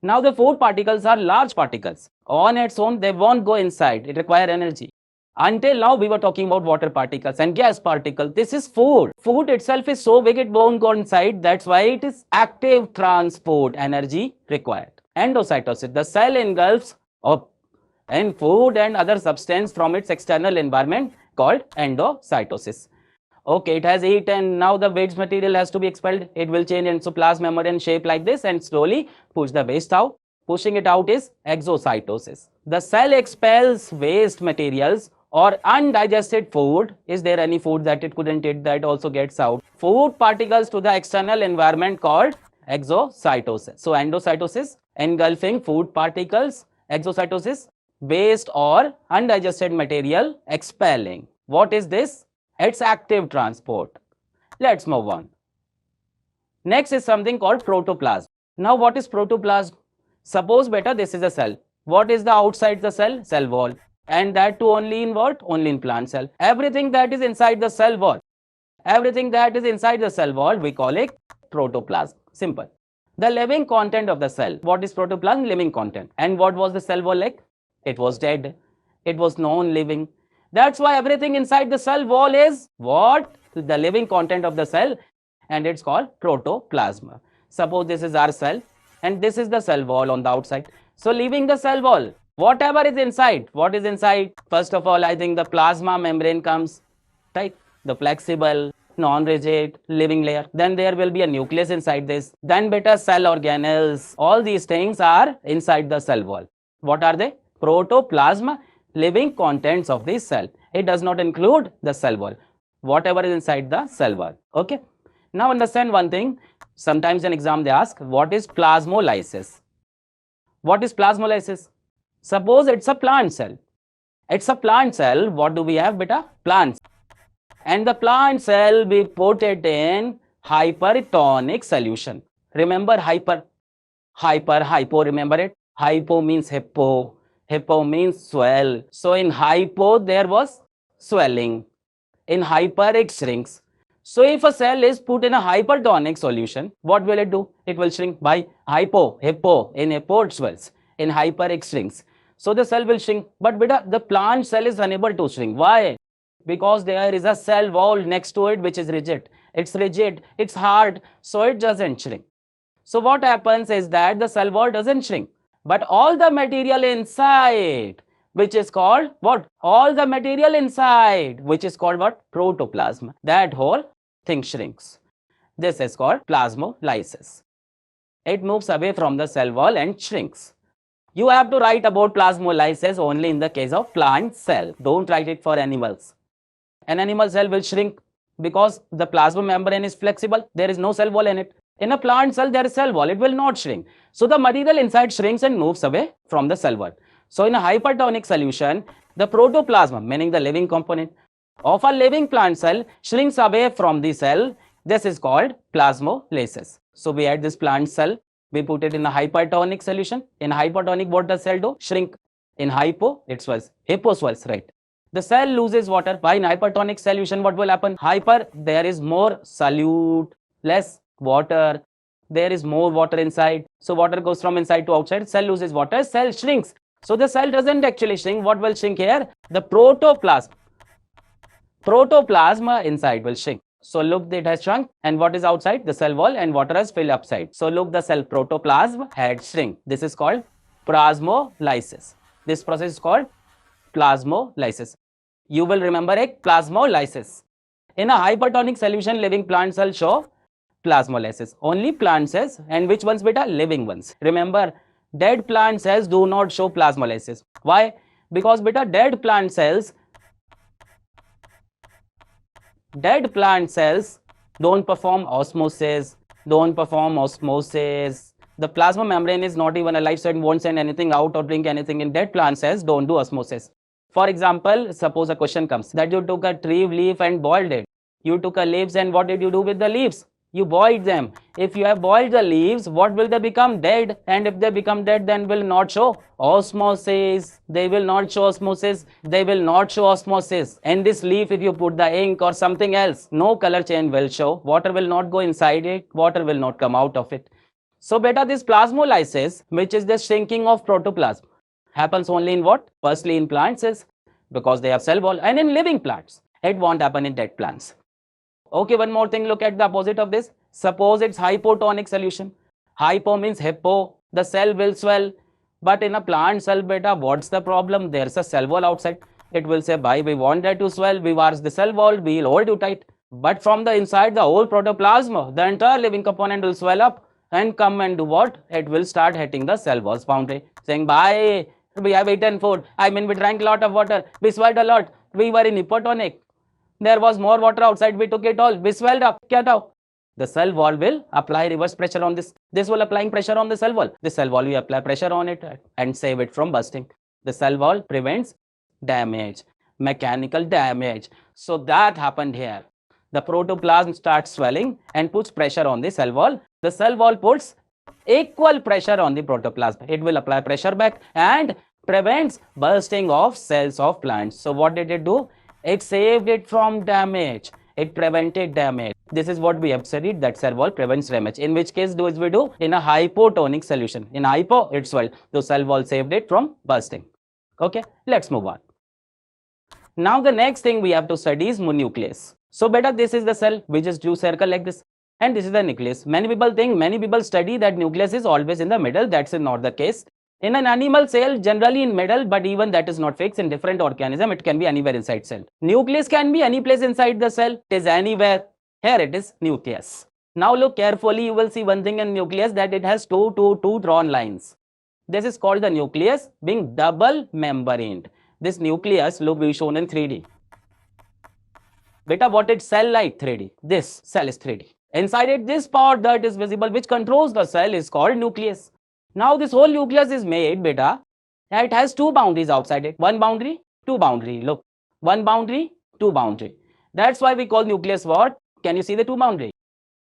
Now the food particles are large particles. On its own, they won't go inside. It requires energy. Until now, we were talking about water particles and gas particles. This is food. Food itself is so big, it won't go inside. That's why it is active transport, energy required. Endocytosis, the cell engulfs and food and other substance from its external environment called endocytosis. Okay, it has eaten. Now the waste material has to be expelled. It will change into plasma membrane shape like this and slowly push the waste out. Pushing it out is exocytosis. The cell expels waste materials or undigested food. Is there any food that it couldn't eat that also gets out? Food particles to the external environment called exocytosis. So endocytosis, engulfing food particles. Exocytosis, waste or undigested material expelling. What is this? It's active transport. Let's move on. Next is something called protoplasm. Now what is protoplasm? Suppose beta this is a cell. What is the outside the cell? Cell wall. And that too only in what? Only in plant cell. Everything that is inside the cell wall. Everything that is inside the cell wall, we call it protoplasm. Simple. The living content of the cell. What is protoplasm? Living content. And what was the cell wall like? It was dead. It was non-living. That's why everything inside the cell wall is what? The living content of the cell, and it's called protoplasm. Suppose this is our cell and this is the cell wall on the outside. So leaving the cell wall, whatever is inside, what is inside? First of all, I think the plasma membrane comes, right? The flexible, non-rigid, living layer. Then there will be a nucleus inside this. Then beta cell organelles. All these things are inside the cell wall. What are they? Protoplasm, living contents of the cell. It does not include the cell wall. Whatever is inside the cell wall. Okay. Now understand one thing. Sometimes in exam they ask, what is plasmolysis? What is plasmolysis? Suppose it's a plant cell. It's a plant cell. What do we have, beta? Plants. And the plant cell, we put it in hypertonic solution. Remember hypo, remember it? Hypo means hippo. Hippo means swell. So in hypo, there was swelling. In hyper, it shrinks. So if a cell is put in a hypertonic solution, what will it do? It will shrink by hippo, in hippo it swells, in hyper it shrinks. So the cell will shrink, but beta, the plant cell is unable to shrink. Why? Because there is a cell wall next to it which is rigid. It's rigid, it's hard, so it doesn't shrink. So what happens is that the cell wall doesn't shrink, but all the material inside, which is called what? All the material inside, which is called what? Protoplasm. That whole thing shrinks. This is called plasmolysis. It moves away from the cell wall and shrinks. You have to write about plasmolysis only in the case of plant cell. Don't write it for animals. An animal cell will shrink because the plasma membrane is flexible. There is no cell wall in it. In a plant cell, there is cell wall. It will not shrink. So the material inside shrinks and moves away from the cell wall. So in a hypertonic solution, the protoplasm, meaning the living component of a living plant cell, shrinks away from the cell. This is called plasmolysis. So we add this plant cell, we put it in a hypertonic solution. In hypertonic, what does cell do? Shrink. In hypo, it swells. Hypo swells, right? The cell loses water. By in hypertonic solution, what will happen? Hyper, there is more solute, less water. There is more water inside. So water goes from inside to outside. Cell loses water. Cell shrinks. So the cell doesn't actually shrink. What will shrink here? The protoplasm. Protoplasm inside will shrink. So look, it has shrunk. And what is outside? The cell wall, and water has filled upside. So look, the cell protoplasm had shrink. This is called plasmolysis. This process is called plasmolysis. You will remember a plasmolysis. In a hypertonic solution, living plant cells show plasmolysis. Only plant cells, and which ones beta? Living ones. Remember, dead plant cells do not show plasmolysis. Why? Because beta, dead plant cells don't perform osmosis. The plasma membrane is not even alive, so it won't send anything out or drink anything. In dead plant cells, don't do osmosis. For example, suppose a question comes that you took a tree leaf and boiled it. You took a leaves, and what did you do with the leaves? You boiled them. If you have boiled the leaves, what will they become? Dead. And if they become dead, then will not show osmosis. They will not show osmosis. They will not show osmosis. And this leaf, if you put the ink or something else, no color change will show. Water will not go inside it. Water will not come out of it. So beta, this plasmolysis, which is the shrinking of protoplasm, happens only in what? Firstly in plant cells, because they have cell wall, and in living plants. It won't happen in dead plants. Okay, one more thing, look at the opposite of this. Suppose it's hypotonic solution. Hypo means hippo, the cell will swell. But in a plant cell, beta, what's the problem? There's a cell wall outside. It will say, bye, we want that to swell, we watch the cell wall, we'll hold you tight. But from the inside, the whole protoplasm, the entire living component will swell up and come and do what? It will start hitting the cell wall's boundary, saying, bye, we have eaten food. I mean, we drank a lot of water, we swelled a lot, we were in hypotonic. There was more water outside, we took it all, we swelled up, get out. The cell wall will apply reverse pressure on this. This will applying pressure on the cell wall. The cell wall, we apply pressure on it and save it from bursting. The cell wall prevents damage, mechanical damage. So that happened here. The protoplasm starts swelling and puts pressure on the cell wall. The cell wall puts equal pressure on the protoplasm. It will apply pressure back and prevents bursting of cells of plants. So what did it do? It saved it from damage. It prevented damage. This is what we have studied, that cell wall prevents damage. In which case do we do? In a hypotonic solution. In hypo, it swelled. The cell wall saved it from bursting. Okay, let's move on. Now the next thing we have to study is nucleus. So beta, this is the cell which is do circle like this, and this is the nucleus. Many people study that nucleus is always in the middle. That's not the case. In an animal cell, generally in middle, but even that is not fixed. In different organism, it can be anywhere inside cell. Nucleus can be any place inside the cell. It is anywhere. Here it is nucleus. Now look carefully. You will see one thing in nucleus, that it has two drawn lines. This is called the nucleus being double membraned. This nucleus, look, we shown in 3D. Beta, what is cell like? 3D. This cell is 3D. Inside it, this part that is visible, which controls the cell, is called nucleus. Now this whole nucleus is made, beta, it has two boundaries outside it. One boundary, two boundary. Look, one boundary, two boundary. That's why we call nucleus what? Can you see the two boundary?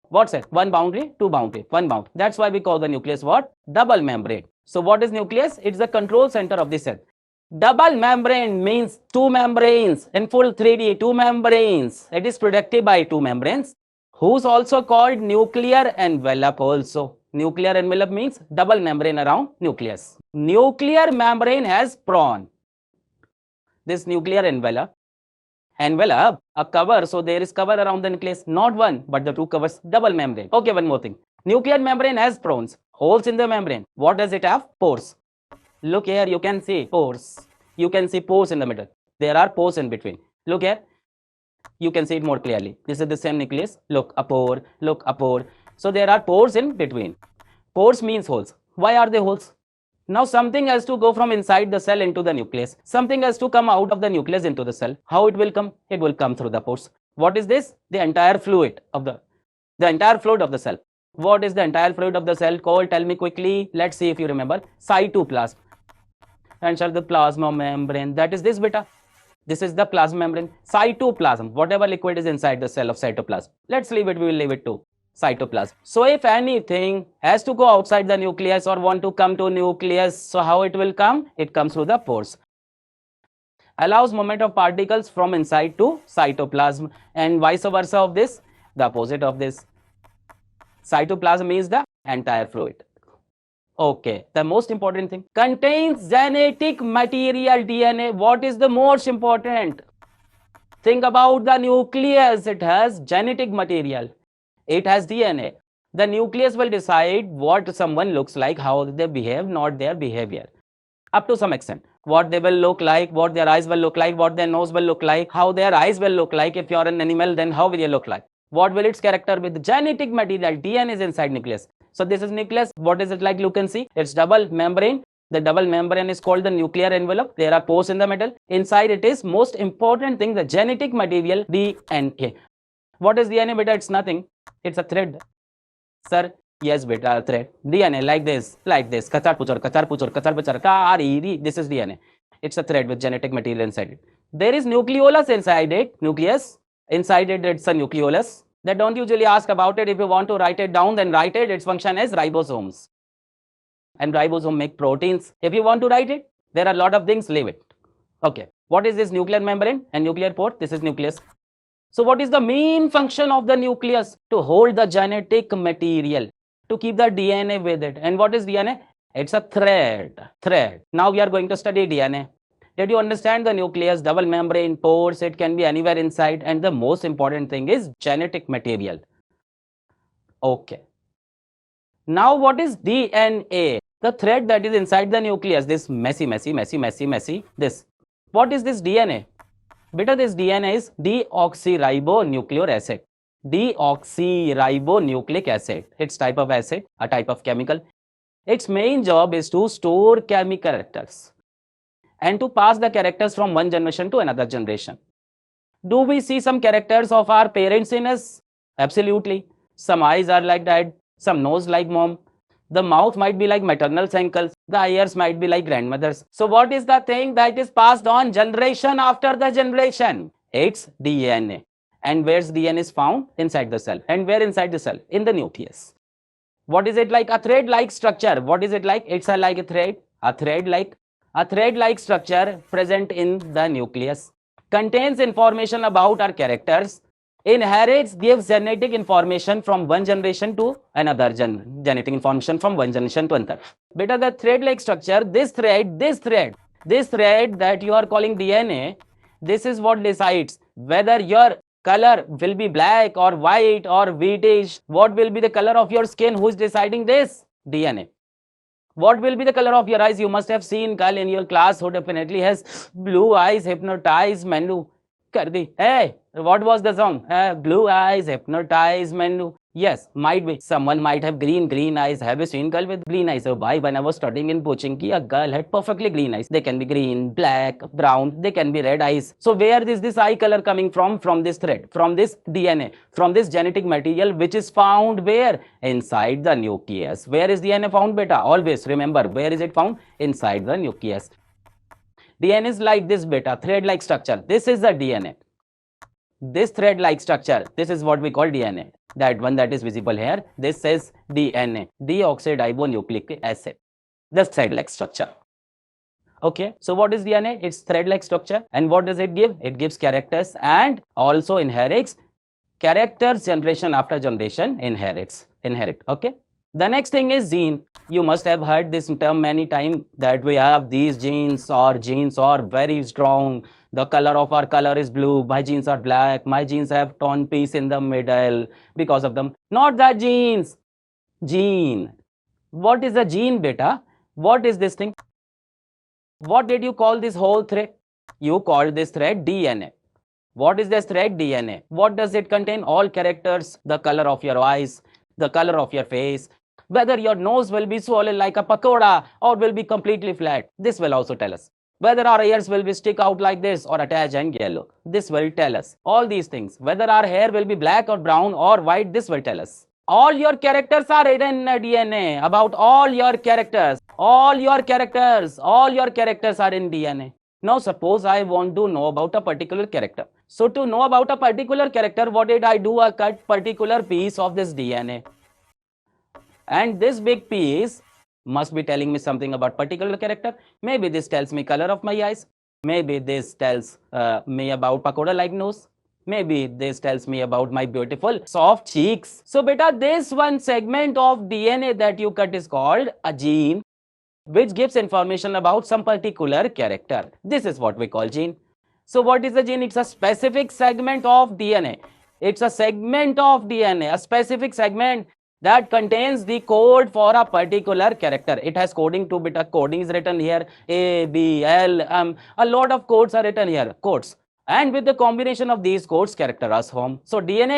What's it? One boundary, two boundary, one boundary. That's why we call the nucleus what? Double membrane. So what is nucleus? It's the control center of the cell. Double membrane means two membranes in full 3D, two membranes. It is protected by two membranes, who's also called nuclear envelope also. Nuclear envelope means double membrane around nucleus. Nuclear membrane has prawn. This nuclear envelope, a cover, so there is cover around the nucleus, not one, but the two covers, double membrane. Okay, one more thing. Nuclear membrane has prawns, holes in the membrane. What does it have? Pores. Look here, you can see pores. You can see pores in the middle. There are pores in between. Look here. You can see it more clearly. This is the same nucleus. Look, a pore, look, a pore. So there are pores in between. Pores means holes. Why are they holes? Now something has to go from inside the cell into the nucleus. Something has to come out of the nucleus into the cell. How it will come? It will come through the pores. What is this? The entire fluid of the entire fluid of the cell. What is the entire fluid of the cell called? Tell me quickly. Let's see if you remember. Cytoplasm. Answer the plasma membrane. That is this beta. This is the plasma membrane. Cytoplasm. Whatever liquid is inside the cell of cytoplasm. Let's leave it. We will leave it to cytoplasm. So if anything has to go outside the nucleus or want to come to nucleus, so how it will come? It comes through the pores. Allows movement of particles from inside to cytoplasm, and vice versa of this, the opposite of this. Cytoplasm is the entire fluid. Okay, the most important thing, contains genetic material, DNA. What is the most important? Think about the nucleus. It has genetic material. It has DNA. The nucleus will decide what someone looks like, how they behave, not their behavior. Up to some extent. What they will look like, what their eyes will look like, what their nose will look like, how their eyes will look like. If you are an animal, then how will you look like? What will its character be? The genetic material, DNA is inside nucleus. So this is nucleus. What is it like? You can see it's double membrane. The double membrane is called the nuclear envelope. There are pores in the middle. Inside it is most important thing, the genetic material, DNA. What is DNA, beta? It's nothing. It's a thread. Sir, yes, beta, thread. DNA like this, Kachar puchar. This is DNA. It's a thread with genetic material inside it. There is nucleolus inside it. Nucleus. Inside it, it's a nucleolus. That don't usually ask about it. If you want to write it down, then write it. Its function is ribosomes. And ribosome make proteins. If you want to write it, there are a lot of things, leave it. Okay. What is this nuclear membrane and nuclear pore? This is nucleus. So what is the main function of the nucleus? To hold the genetic material, to keep the DNA with it. And what is DNA? It's a thread. Now we are going to study DNA. Did you understand the nucleus, double membrane, pores? It can be anywhere inside. And the most important thing is genetic material. Okay. Now what is DNA? The thread that is inside the nucleus. This messy. This. What is this DNA? Beta, this DNA is deoxyribonucleic acid. Deoxyribonucleic acid. It's type of acid, a type of chemical. Its main job is to store chemical characters and to pass the characters from one generation to another generation. Do we see some characters of our parents in us? Absolutely. Some eyes are like dad, some nose like mom. The mouth might be like maternal uncles. The ears might be like grandmothers. So what is the thing that is passed on generation after the generation? It's DNA. And where's DNA is found? Inside the cell. And where inside the cell? In the nucleus. What is it like? A thread-like structure. What is it like? It's like a thread. A thread-like structure present in the nucleus. Contains information about our characters. Inherits, gives genetic information from one generation to another, genetic information from one generation to another. Beta, the thread-like structure, this thread that you are calling DNA, this is what decides whether your color will be black or white or wheatish. What will be the color of your skin? Who is deciding this? DNA. What will be the color of your eyes? You must have seen girl in your class who definitely has blue eyes, hypnotized Manu. Hey, what was the song? Blue eyes, hypnotized Manu. Yes, might be. Someone might have green eyes. Have you seen girl with green eyes? So why? When I was studying in Pochinki, a girl had perfectly green eyes. They can be green, black, brown. They can be red eyes. So where is this eye color coming from? From this thread, from this DNA, from this genetic material, which is found where? Inside the nucleus. Where is DNA found, beta? Always remember, where is it found? Inside the nucleus. DNA is like this, beta, thread-like structure. This is the DNA. This thread-like structure, this is what we call DNA. That one that is visible here, this says DNA, deoxyribonucleic acid. This thread-like structure. Okay, so what is DNA? It's thread-like structure. And what does it give? It gives characters and also inherits. Characters generation after generation inherit. Okay. The next thing is gene. You must have heard this term many times that we have these genes or genes are very strong. The color of our color is blue. My genes are black. My genes have torn piece in the middle because of them. Not that genes. Gene. What is a gene, beta? What is this thing? What did you call this whole thread? You called this thread DNA. What is this thread? DNA. What does it contain? All characters, the color of your eyes, the color of your face, whether your nose will be swollen like a pakoda or will be completely flat. This will also tell us. Whether our ears will be stick out like this or attached and yellow. This will tell us. All these things. Whether our hair will be black or brown or white, this will tell us. All your characters are written in DNA. About all your characters. All your characters are in DNA. Now suppose I want to know about a particular character. So to know about a particular character, what did I do? I cut particular piece of this DNA. And this big piece must be telling me something about particular character. Maybe this tells me color of my eyes. Maybe this tells me about pakoda-like nose. Maybe this tells me about my beautiful soft cheeks. So beta, this one segment of DNA that you cut is called a gene, which gives information about some particular character. This is what we call gene. So what is a gene? It's a specific segment of DNA. It's a segment of DNA, a specific segment that contains the code for a particular character. It has coding too, beta. Coding is written here, A, B, L, a lot of codes are written here, codes. And with the combination of these codes, character is formed. So gene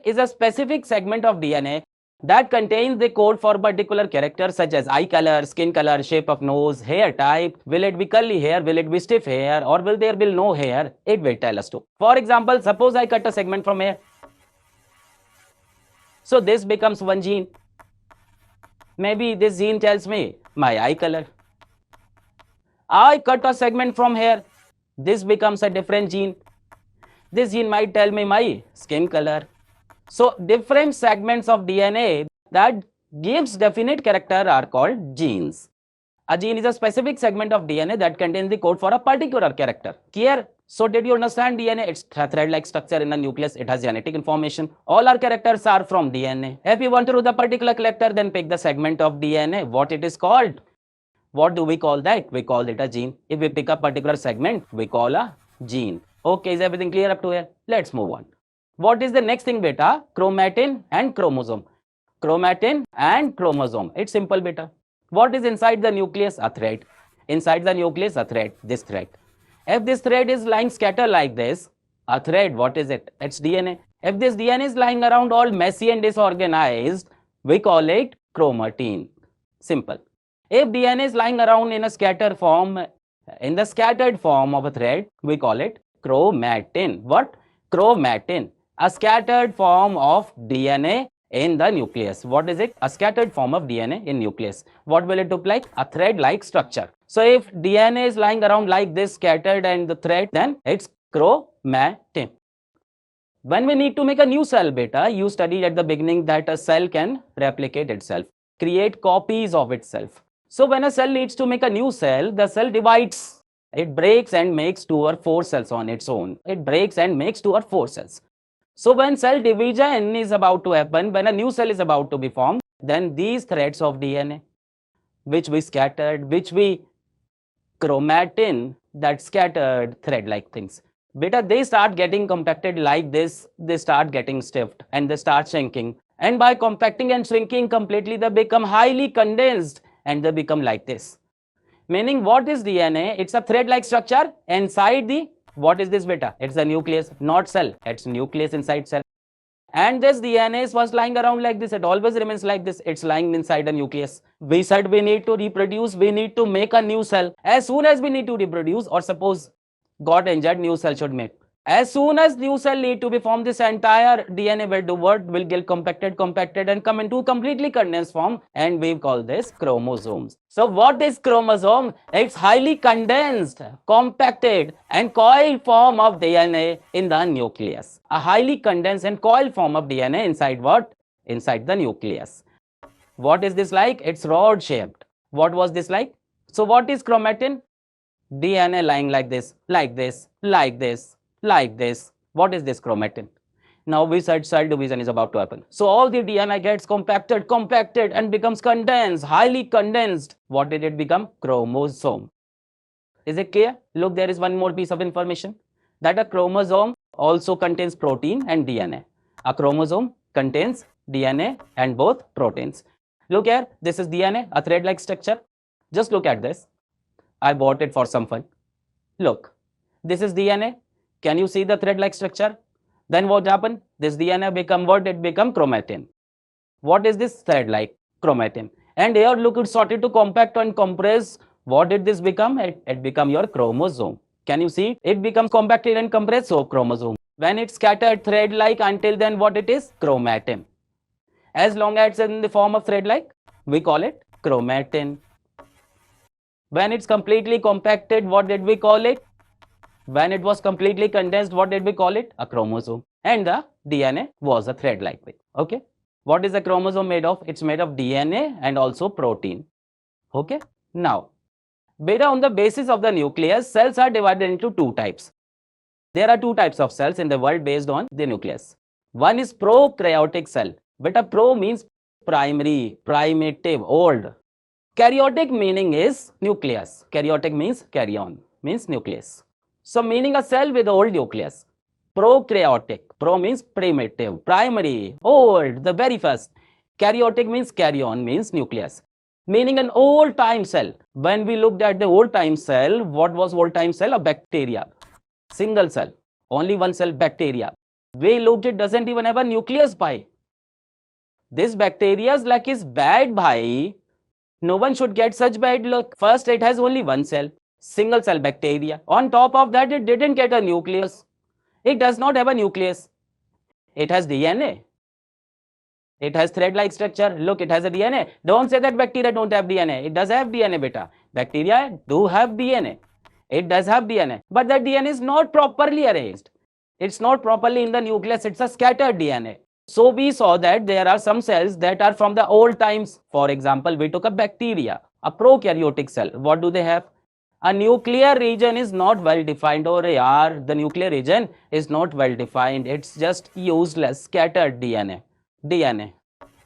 is a specific segment of DNA that contains the code for particular characters such as eye color, skin color, shape of nose, hair type. Will it be curly hair? Will it be stiff hair? Or will there be no hair? It will tell us too. For example, suppose I cut a segment from here. So this becomes one gene. Maybe this gene tells me my eye color. I cut a segment from here. This becomes a different gene. This gene might tell me my skin color. So different segments of DNA that gives definite character are called genes. A gene is a specific segment of DNA that contains the code for a particular character. Clear? So did you understand DNA? It's a thread-like structure in the nucleus. It has genetic information. All our characters are from DNA. If you want to know the particular character, then pick the segment of DNA. What it is called? What do we call that? We call it a gene. If we pick a particular segment, we call a gene. Okay, is everything clear up to here? Let's move on. What is the next thing, beta? Chromatin and chromosome. Chromatin and chromosome. It's simple, beta. What is inside the nucleus? A thread. Inside the nucleus, a thread. This thread. If this thread is lying scattered like this, a thread, what is it? It's DNA. If this DNA is lying around all messy and disorganized, we call it chromatin. Simple. If DNA is lying around in a scattered form, in the scattered form of a thread, we call it chromatin. What? Chromatin. A scattered form of DNA in the nucleus. What is it? A scattered form of DNA in nucleus. What will it look like? A thread-like structure. So if DNA is lying around like this, scattered and the thread, then it's chromatin. When we need to make a new cell, beta, you studied at the beginning that a cell can replicate itself, create copies of itself. So when a cell needs to make a new cell, the cell divides. It breaks and makes 2 or 4 cells on its own. It breaks and makes 2 or 4 cells. So when cell division is about to happen, when a new cell is about to be formed, then these threads of DNA, which we scattered, which we chromatin, that scattered thread-like things, beta, they start getting compacted like this, they start getting stiffed and they start shrinking. And by compacting and shrinking completely, they become highly condensed and they become like this. Meaning, what is DNA? It's a thread-like structure inside the, what is this, beta? It's a nucleus, not cell. It's nucleus inside cell. And this DNA was lying around like this. It always remains like this. It's lying inside a nucleus. We said we need to reproduce. We need to make a new cell. As soon as we need to reproduce, or suppose got injured, new cell should make. As soon as new cell need to be formed, this entire DNA will do what? Will get compacted and come into completely condensed form, and we call this chromosomes. So what is chromosome? It's highly condensed, compacted and coiled form of DNA in the nucleus. A highly condensed and coiled form of DNA inside what? Inside the nucleus. What is this like? It's rod shaped. What was this like? So what is chromatin? DNA lying like this, like this, like this, like this. What is this chromatin? Now we said cell division is about to happen. So all the DNA gets compacted and becomes condensed, highly condensed. What did it become? Chromosome. Is it clear? Look, there is one more piece of information, that a chromosome also contains protein and DNA. A chromosome contains DNA and both proteins. Look here, this is DNA, a thread-like structure. Just look at this. I bought it for some fun. Look, this is DNA. Can you see the thread-like structure? Then what happened? This DNA become what? It become chromatin. What is this thread-like? Chromatin. And here look, it started to compact and compress. What did this become? It become your chromosome. Can you see? It becomes compacted and compressed, so chromosome. When it's scattered thread-like, until then what it is? Chromatin. As long as it's in the form of thread-like, we call it chromatin. When it's completely compacted, what did we call it? When it was completely condensed, what did we call it? A chromosome. And the DNA was a thread-like thing. Okay. What is a chromosome made of? It's made of DNA and also protein. Okay. Now, beta, on the basis of the nucleus, cells are divided into two types. There are two types of cells in the world based on the nucleus. One is prokaryotic cell. Beta, pro means primary, primitive, old. Karyotic meaning is nucleus. Karyotic means karyon, means nucleus. So meaning a cell with old nucleus. Prokaryotic. Pro means primitive, primary, old, the very first. Karyotic means karyon, means nucleus. Meaning an old time cell. When we looked at the old time cell, what was old time cell? A bacteria. Single cell. Only one cell, bacteria. We looked, it doesn't even have a nucleus bhai. This bacteria's luck is bad bhai. No one should get such bad luck. First, it has only one cell, single cell bacteria. On top of that, it didn't get a nucleus. It does not have a nucleus. It has DNA. It has thread-like structure. Look, it has a DNA. Don't say that bacteria don't have DNA. It does have DNA, beta. Bacteria do have DNA. It does have DNA. But that DNA is not properly arranged. It's not properly in the nucleus. It's a scattered DNA. So we saw that there are some cells that are from the old times. For example, we took a bacteria, a prokaryotic cell. What do they have? A nuclear region is not well defined, or the nuclear region is not well defined. It's just useless, scattered DNA.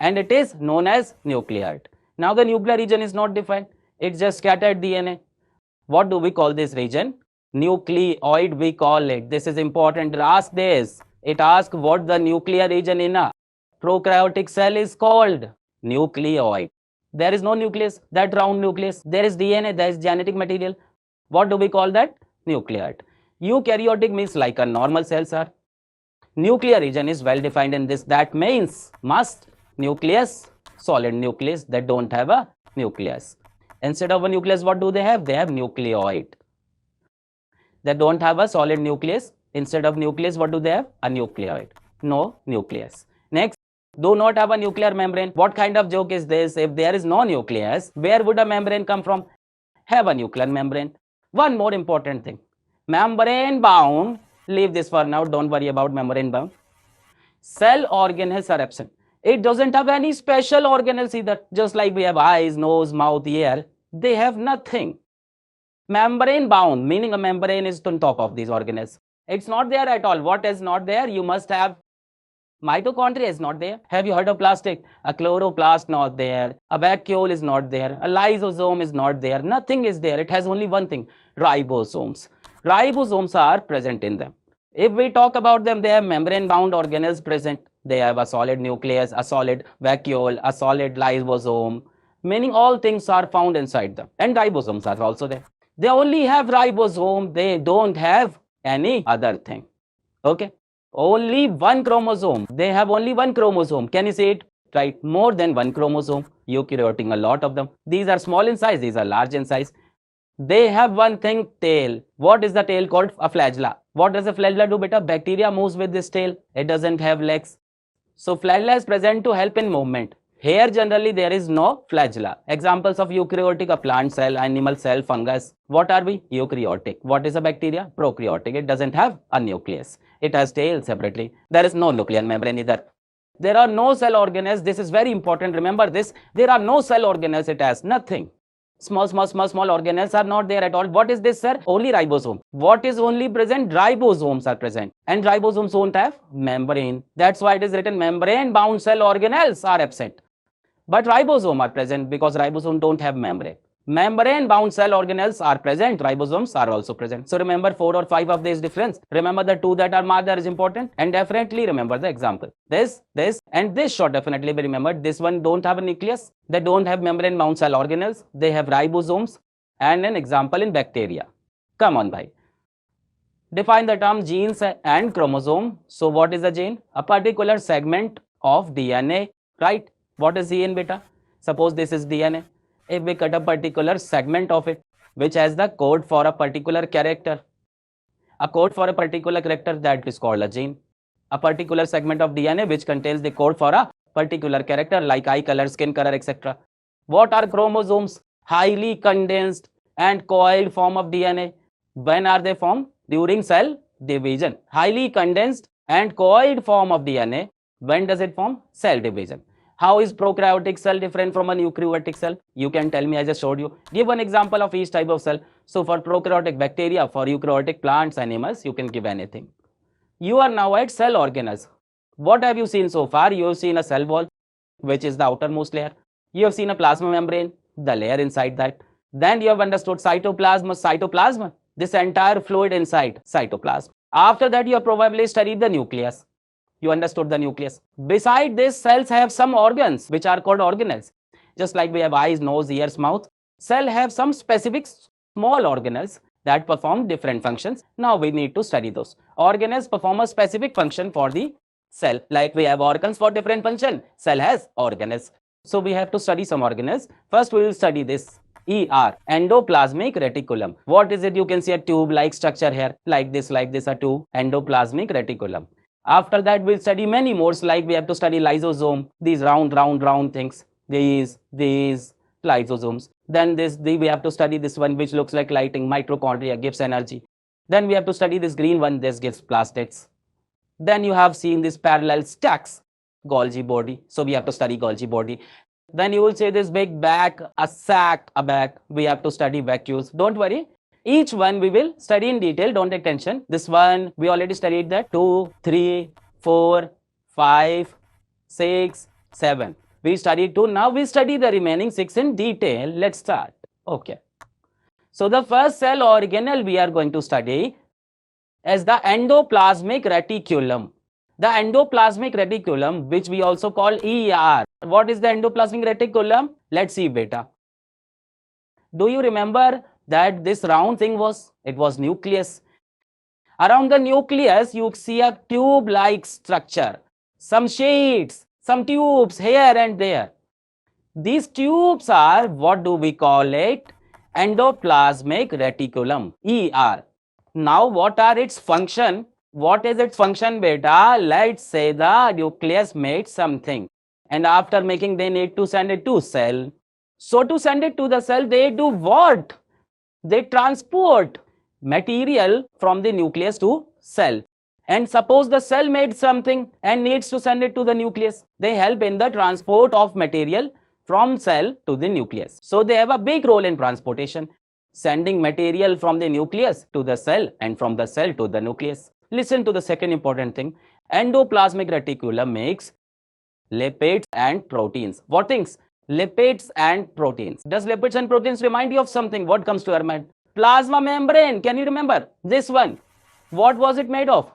And it is known as nucleate. Now the nuclear region is not defined. It's just scattered DNA. What do we call this region? Nucleoid we call it. This is important. Ask this. It asks what the nuclear region in a prokaryotic cell is called. Nucleoid. There is no nucleus, that round nucleus. There is DNA, there is genetic material. What do we call that? Nucleate. Eukaryotic means like a normal cell, sir. Nuclear region is well defined in this. That means must nucleus, solid nucleus that don't have a nucleus. Instead of a nucleus, what do they have? They have nucleoid. They don't have a solid nucleus. Instead of nucleus, what do they have? A nucleoid. No nucleus. Next, do not have a nuclear membrane. What kind of joke is this? If there is no nucleus, where would a membrane come from? Have a nuclear membrane. One more important thing. Membrane bound. Leave this for now. Don't worry about membrane bound. Cell organelles are absent. It doesn't have any special organelles either. Just like we have eyes, nose, mouth, ear. They have nothing. Membrane bound, meaning a membrane is on top of these organelles. It's not there at all. What is not there? You must have mitochondria is not there. Have you heard of plastic? A chloroplast not there. A vacuole is not there. A lysosome is not there. Nothing is there. It has only one thing, ribosomes. Ribosomes are present in them. If we talk about them, they have membrane bound organelles present. They have a solid nucleus, a solid vacuole, a solid lysosome. Meaning all things are found inside them. And ribosomes are also there. They only have ribosome. They don't have any other thing. Okay. Only one chromosome. They have only one chromosome. Can you see it? Right. More than one chromosome. Eukaryotic, a lot of them. These are small in size. These are large in size. They have one thing, tail. What is the tail called? A flagella. What does a flagella do, beta? Bacteria moves with this tail. It doesn't have legs. So flagella is present to help in movement. Here generally there is no flagella. Examples of eukaryotic, a plant cell, animal cell, fungus. What are we? Eukaryotic. What is a bacteria? Prokaryotic. It doesn't have a nucleus. It has tail separately. There is no nuclear membrane either. There are no cell organelles. This is very important. Remember this. There are no cell organelles. It has nothing. Small organelles are not there at all. What is this, sir? Only ribosome. What is only present? Ribosomes are present. And ribosomes don't have membrane. That's why it is written membrane-bound cell organelles are absent. But ribosome are present because ribosomes don't have membrane. Membrane-bound cell organelles are present. Ribosomes are also present. So remember 4 or 5 of these difference. Remember the 2 that are marked there is important. And definitely remember the example. This, and this should definitely be remembered. This one don't have a nucleus. They don't have membrane-bound cell organelles. They have ribosomes. And an example in bacteria. Come on, bhai. Define the term genes and chromosome. So what is a gene? A particular segment of DNA, right? What is gene, beta? Suppose this is DNA. If we cut a particular segment of it, which has the code for a particular character, a code for a particular character, that is called a gene. A particular segment of DNA which contains the code for a particular character like eye color, skin color, etc. What are chromosomes? Highly condensed and coiled form of DNA. When are they formed? During cell division. Highly condensed and coiled form of DNA. When does it form? Cell division. How is prokaryotic cell different from a eukaryotic cell? You can tell me, I just showed you. Give one example of each type of cell. So for prokaryotic bacteria, for eukaryotic plants, animals, you can give anything. You are now at cell organelles. What have you seen so far? You have seen a cell wall, which is the outermost layer. You have seen a plasma membrane, the layer inside that. Then you have understood cytoplasm, this entire fluid inside cytoplasm. After that, you have probably studied the nucleus. You understood the nucleus. Beside this, cells have some organs which are called organelles. Just like we have eyes, nose, ears, mouth, cell have some specific small organelles that perform different functions. Now we need to study those. Organelles perform a specific function for the cell. Like we have organs for different function, cell has organelles. So we have to study some organelles. First we will study this ER, endoplasmic reticulum. What is it? You can see a tube-like structure here, like this, a tube, endoplasmic reticulum. After that, we'll study many more, like we have to study lysosome, these round things, these lysosomes. Then we have to study this one which looks like lighting, mitochondria, gives energy. Then we have to study this green one, this gives plastids. Then you have seen this parallel stacks, Golgi body. So we have to study Golgi body. Then you will say this big bag, a sac, a bag. We have to study vacuoles. Don't worry. Each one we will study in detail, don't take tension. This one, we already studied that. 2, 3, 4, 5, 6, 7. We studied 2. Now we study the remaining 6 in detail. Let's start. Okay. So the first cell organelle we are going to study is the endoplasmic reticulum. The endoplasmic reticulum, which we also call ER. What is the endoplasmic reticulum? Let's see, beta. Do you remember that this round thing was nucleus? Around the nucleus, you see a tube-like structure, some sheets, some tubes here and there. These tubes are, what do we call it? Endoplasmic reticulum, ER. Now, what are its function? What is its function, beta? Let's say the nucleus made something, and after making, they need to send it to cell. So to send it to the cell, they do what? They transport material from the nucleus to cell. And suppose the cell made something and needs to send it to the nucleus. They help in the transport of material from cell to the nucleus. So they have a big role in transportation, sending material from the nucleus to the cell and from the cell to the nucleus. Listen to the second important thing. Endoplasmic reticulum makes lipids and proteins. What things? Lipids and proteins. Does lipids and proteins remind you of something? What comes to your mind? Plasma membrane. Can you remember this one? What was it made of?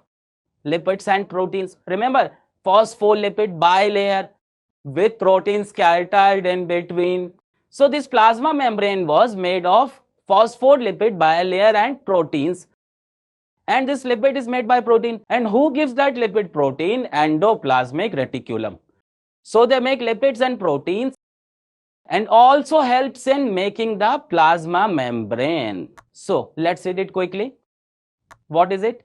Lipids and proteins. Remember, phospholipid bilayer with proteins scattered in between. So this plasma membrane was made of phospholipid bilayer and proteins. And this lipid is made by protein. And who gives that lipid protein? Endoplasmic reticulum. So they make lipids and proteins and also helps in making the plasma membrane. So let's read it quickly. What is it?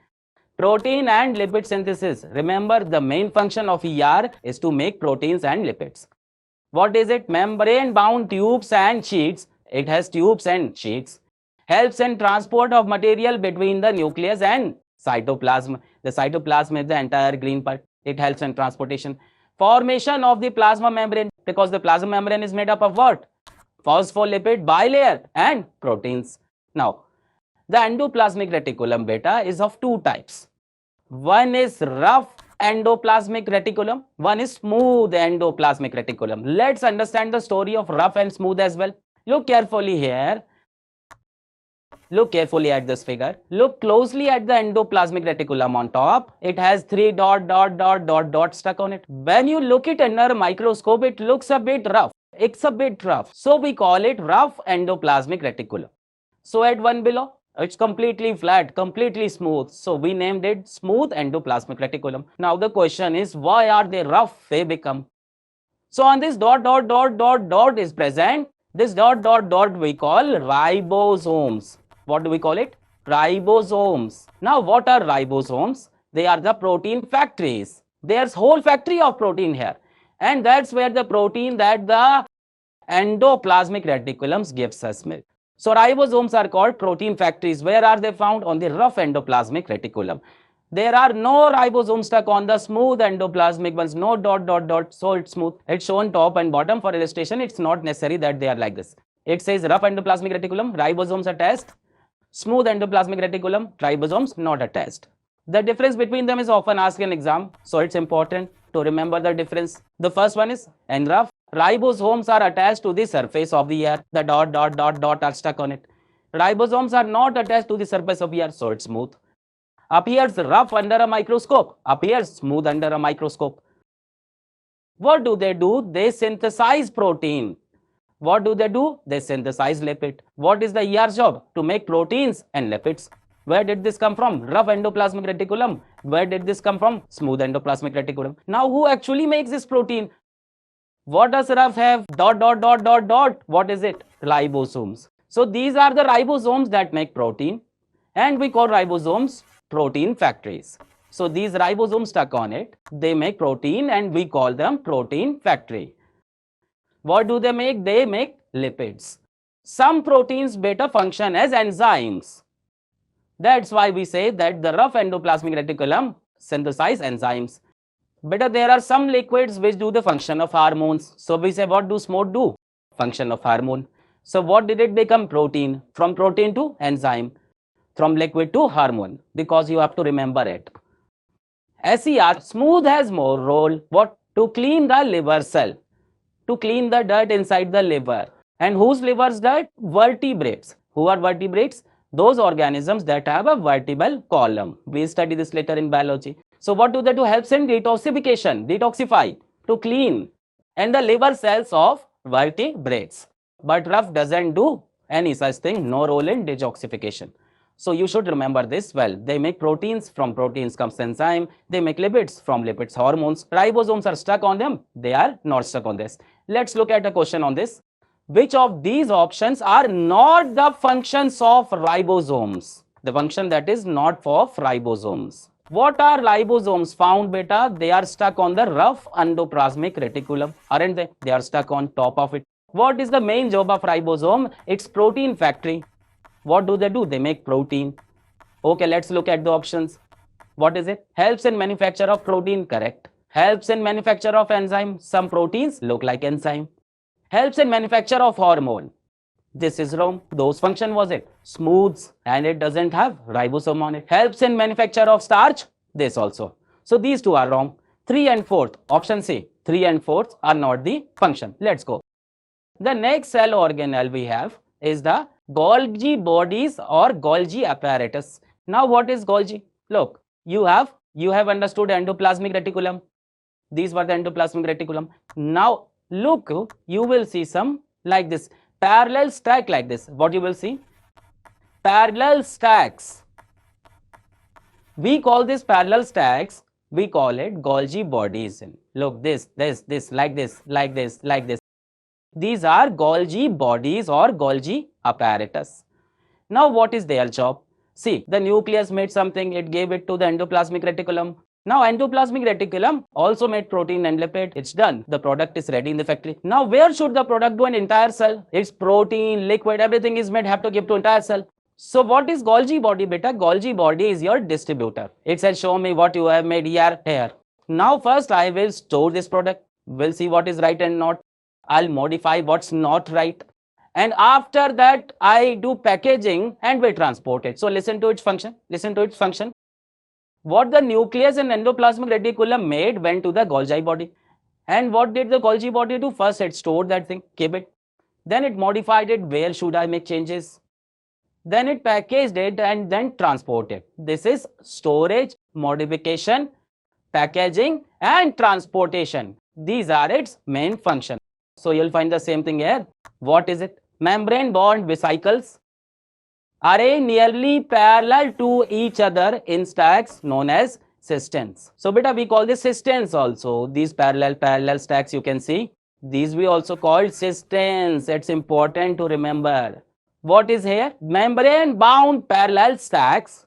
Protein and lipid synthesis. Remember, the main function of ER is to make proteins and lipids. What is it? Membrane bound tubes and sheets. It has tubes and sheets. Helps in transport of material between the nucleus and cytoplasm. The cytoplasm is the entire green part. It helps in transportation. Formation of the plasma membrane, because the plasma membrane is made up of what? phospholipid bilayer, and proteins. Now, the endoplasmic reticulum beta is of two types. One is rough endoplasmic reticulum, one is smooth endoplasmic reticulum. Let's understand the story of rough and smooth as well. Look carefully here. Look carefully at this figure. Look closely at the endoplasmic reticulum on top. It has three dot stuck on it. When you look it under a microscope, it looks a bit rough. It's a bit rough. So we call it rough endoplasmic reticulum. So at one below, it's completely flat, completely smooth. So we named it smooth endoplasmic reticulum. Now the question is, why are they rough? They become. So on this dot is present. This dot we call ribosomes. What do we call it? Ribosomes. Now what are ribosomes? They are the protein factories. There's whole factory of protein here. And that's where the protein that the endoplasmic reticulums gives us milk. So ribosomes are called protein factories. Where are they found? On the rough endoplasmic reticulum. There are no ribosomes stuck on the smooth endoplasmic ones. No dot. So it's smooth. It's shown top and bottom for illustration. It's not necessary that they are like this. It says rough endoplasmic reticulum, ribosomes attached. Smooth endoplasmic reticulum, ribosomes not attached. The difference between them is often asked in exam. So it's important to remember the difference. The first one is in rough, ribosomes are attached to the surface of the air. The dot are stuck on it. Ribosomes are not attached to the surface of the air, so it's smooth. Appears rough under a microscope, appears smooth under a microscope. What do? They synthesize protein. What do? They synthesize lipid. What is the ER's job? To make proteins and lipids. Where did this come from? Rough endoplasmic reticulum. Where did this come from? Smooth endoplasmic reticulum. Now who actually makes this protein? What does rough have? Dot. What is it? Ribosomes. So these are the ribosomes that make protein, and we call ribosomes protein factories. So these ribosomes stuck on it, they make protein and we call them protein factory. What do they make? They make lipids. Some proteins better function as enzymes. That's why we say that the rough endoplasmic reticulum synthesize enzymes. Better there are some liquids which do the function of hormones. So we say, what do smooth do? Function of hormone. So what did it become? Protein. From protein to enzyme. From liquid to hormone. Because you have to remember it. SER, smooth has more role. What? To clean the liver cell. To clean the dirt inside the liver. And whose liver's dirt? Vertebrates. Who are vertebrates? Those organisms that have a vertebral column. We study this later in biology. So what do they do? Helps in detoxification. Detoxify. To clean. And the liver cells of vertebrates. But rough doesn't do any such thing. No role in detoxification. So you should remember this well. They make proteins, from proteins comes enzyme. They make lipids, from lipids hormones. Ribosomes are stuck on them. They are not stuck on this. Let's look at a question on this. Which of these options are not the functions of ribosomes? The function that is not for ribosomes. What are ribosomes found, beta? They are stuck on the rough endoplasmic reticulum, aren't they? They are stuck on top of it. What is the main job of ribosome? It's protein factory. What do? They make protein. Okay, let's look at the options. What is it? Helps in manufacture of protein, correct. Helps in manufacture of enzyme. Some proteins look like enzyme. Helps in manufacture of hormone. This is wrong. Those function was it? Smooths, and it doesn't have ribosome on it. Helps in manufacture of starch. This also. So these two are wrong. 3 and 4th, option C. 3 and 4th are not the function. Let's go. The next cell organelle we have is the Golgi bodies or Golgi apparatus. Now what is Golgi? Look, you have understood endoplasmic reticulum. These were the endoplasmic reticulum. Now look, you will see some like this parallel stack like this. What you will see? Parallel stacks. We call this parallel stacks. We call it Golgi bodies. Look, this, like this. These are Golgi bodies or Golgi apparatus. Now what is their job? See, the nucleus made something, it gave it to the endoplasmic reticulum. Now endoplasmic reticulum also made protein and lipid. It's done. The product is ready in the factory. Now where should the product go? An entire cell. It's protein, liquid, everything is made, have to give to entire cell. So what is Golgi body, beta? Golgi body is your distributor. It says show me what you have made here. Now first I will store this product. We'll see what is right and not. I'll modify what's not right. And after that, I do packaging and will transport it. So listen to its function. Listen to its function. What the nucleus and endoplasmic reticulum made went to the Golgi body. And what did the Golgi body do? First, it stored that thing, keep it. Then it modified it. Where should I make changes? Then it packaged it and then transport it. This is storage, modification, packaging and transportation. These are its main functions. So you'll find the same thing here. What is it? Membrane bond vesicles array nearly parallel to each other in stacks known as cisterns. So beta, we call this cisterns also. These parallel stacks you can see. These we also call cisterns. It's important to remember. What is here? Membrane bound parallel stacks.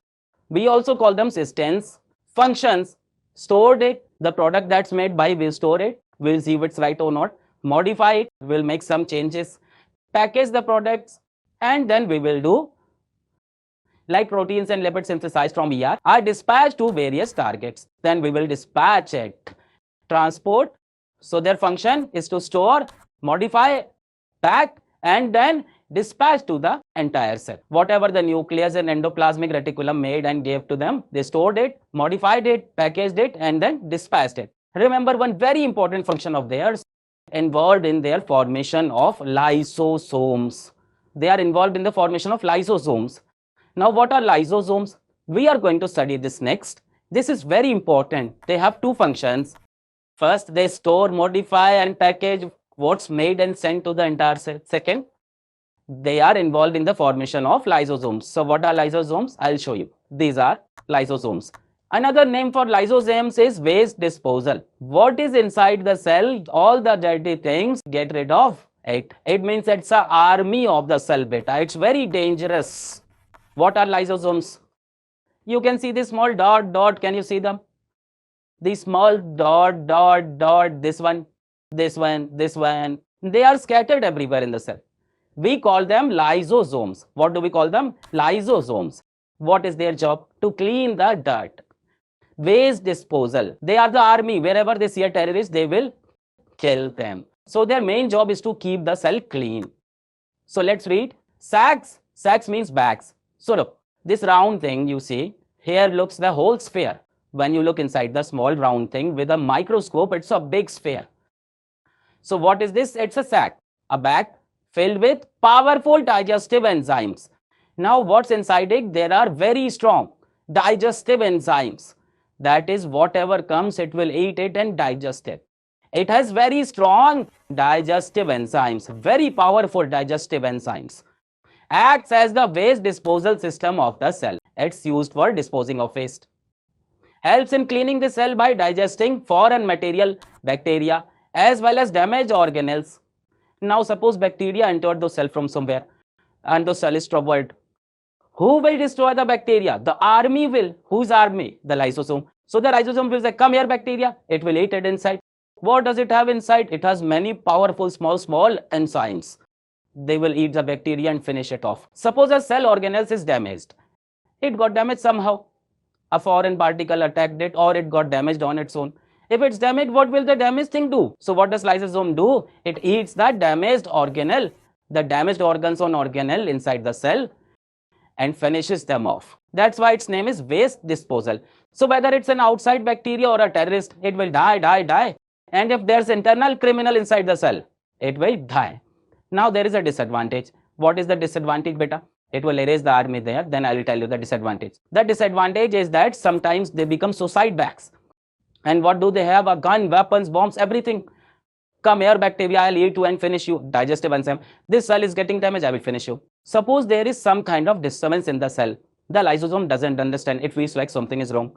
We also call them cisterns. Functions: stored it, the product that's made by, we'll store it, we'll see if it's right or not. Modify it, we'll make some changes. Package the products, and then we will do like proteins and lipids synthesized from ER are dispatched to various targets. Then we will dispatch it. Transport. So their function is to store, modify, pack, and then dispatch to the entire cell. Whatever the nucleus and endoplasmic reticulum made and gave to them, they stored it, modified it, packaged it, and then dispatched it. Remember one very important function of theirs involved in their formation of lysosomes. They are involved in the formation of lysosomes. Now, what are lysosomes? We are going to study this next. This is very important. They have two functions. First, they store, modify, and package what's made and sent to the entire cell. Second, they are involved in the formation of lysosomes. So, what are lysosomes? I'll show you. These are lysosomes. Another name for lysosomes is waste disposal. What is inside the cell? All the dirty things, get rid of it. It means it's an army of the cell beta. It's very dangerous. What are lysosomes? You can see this small dot. Can you see them? These small dot, this one. They are scattered everywhere in the cell. We call them lysosomes. What do we call them? Lysosomes. What is their job? To clean the dirt. Waste disposal. They are the army. Wherever they see a terrorist, they will kill them. So their main job is to keep the cell clean. So let's read. Sacs. Sacs means bags. So look, this round thing you see, here looks the whole sphere. When you look inside the small round thing with a microscope, it's a big sphere. So what is this? It's a sac, a bag filled with powerful digestive enzymes. Now what's inside it? There are very strong digestive enzymes. That is, whatever comes, it will eat it and digest it. It has very strong digestive enzymes, very powerful digestive enzymes. Acts as the waste disposal system of the cell. It's used for disposing of waste. Helps in cleaning the cell by digesting foreign material, bacteria, as well as damaged organelles. Now suppose bacteria entered the cell from somewhere and the cell is troubled. Who will destroy the bacteria? The army will. Whose army? The lysosome. So the lysosome will say, come here bacteria. It will eat it inside. What does it have inside? It has many powerful small enzymes. They will eat the bacteria and finish it off. Suppose a cell organelle is damaged. It got damaged somehow. A foreign particle attacked it or it got damaged on its own. If it's damaged, what will the damaged thing do? So what does lysosome do? It eats the damaged organelle, the damaged organs on organelle inside the cell and finishes them off. That's why its name is waste disposal. So whether it's an outside bacteria or a terrorist, it will die. And if there's internal criminal inside the cell, it will die. Now there is a disadvantage. What is the disadvantage, beta? It will erase the army there. Then I will tell you the disadvantage. The disadvantage is that sometimes they become suicide bags. And what do they have? A gun, weapons, bombs, everything. Come here, bacteria, I'll eat you and finish you. Digestive enzyme. This cell is getting damaged, I will finish you. Suppose there is some kind of disturbance in the cell. The lysosome doesn't understand. It feels like something is wrong.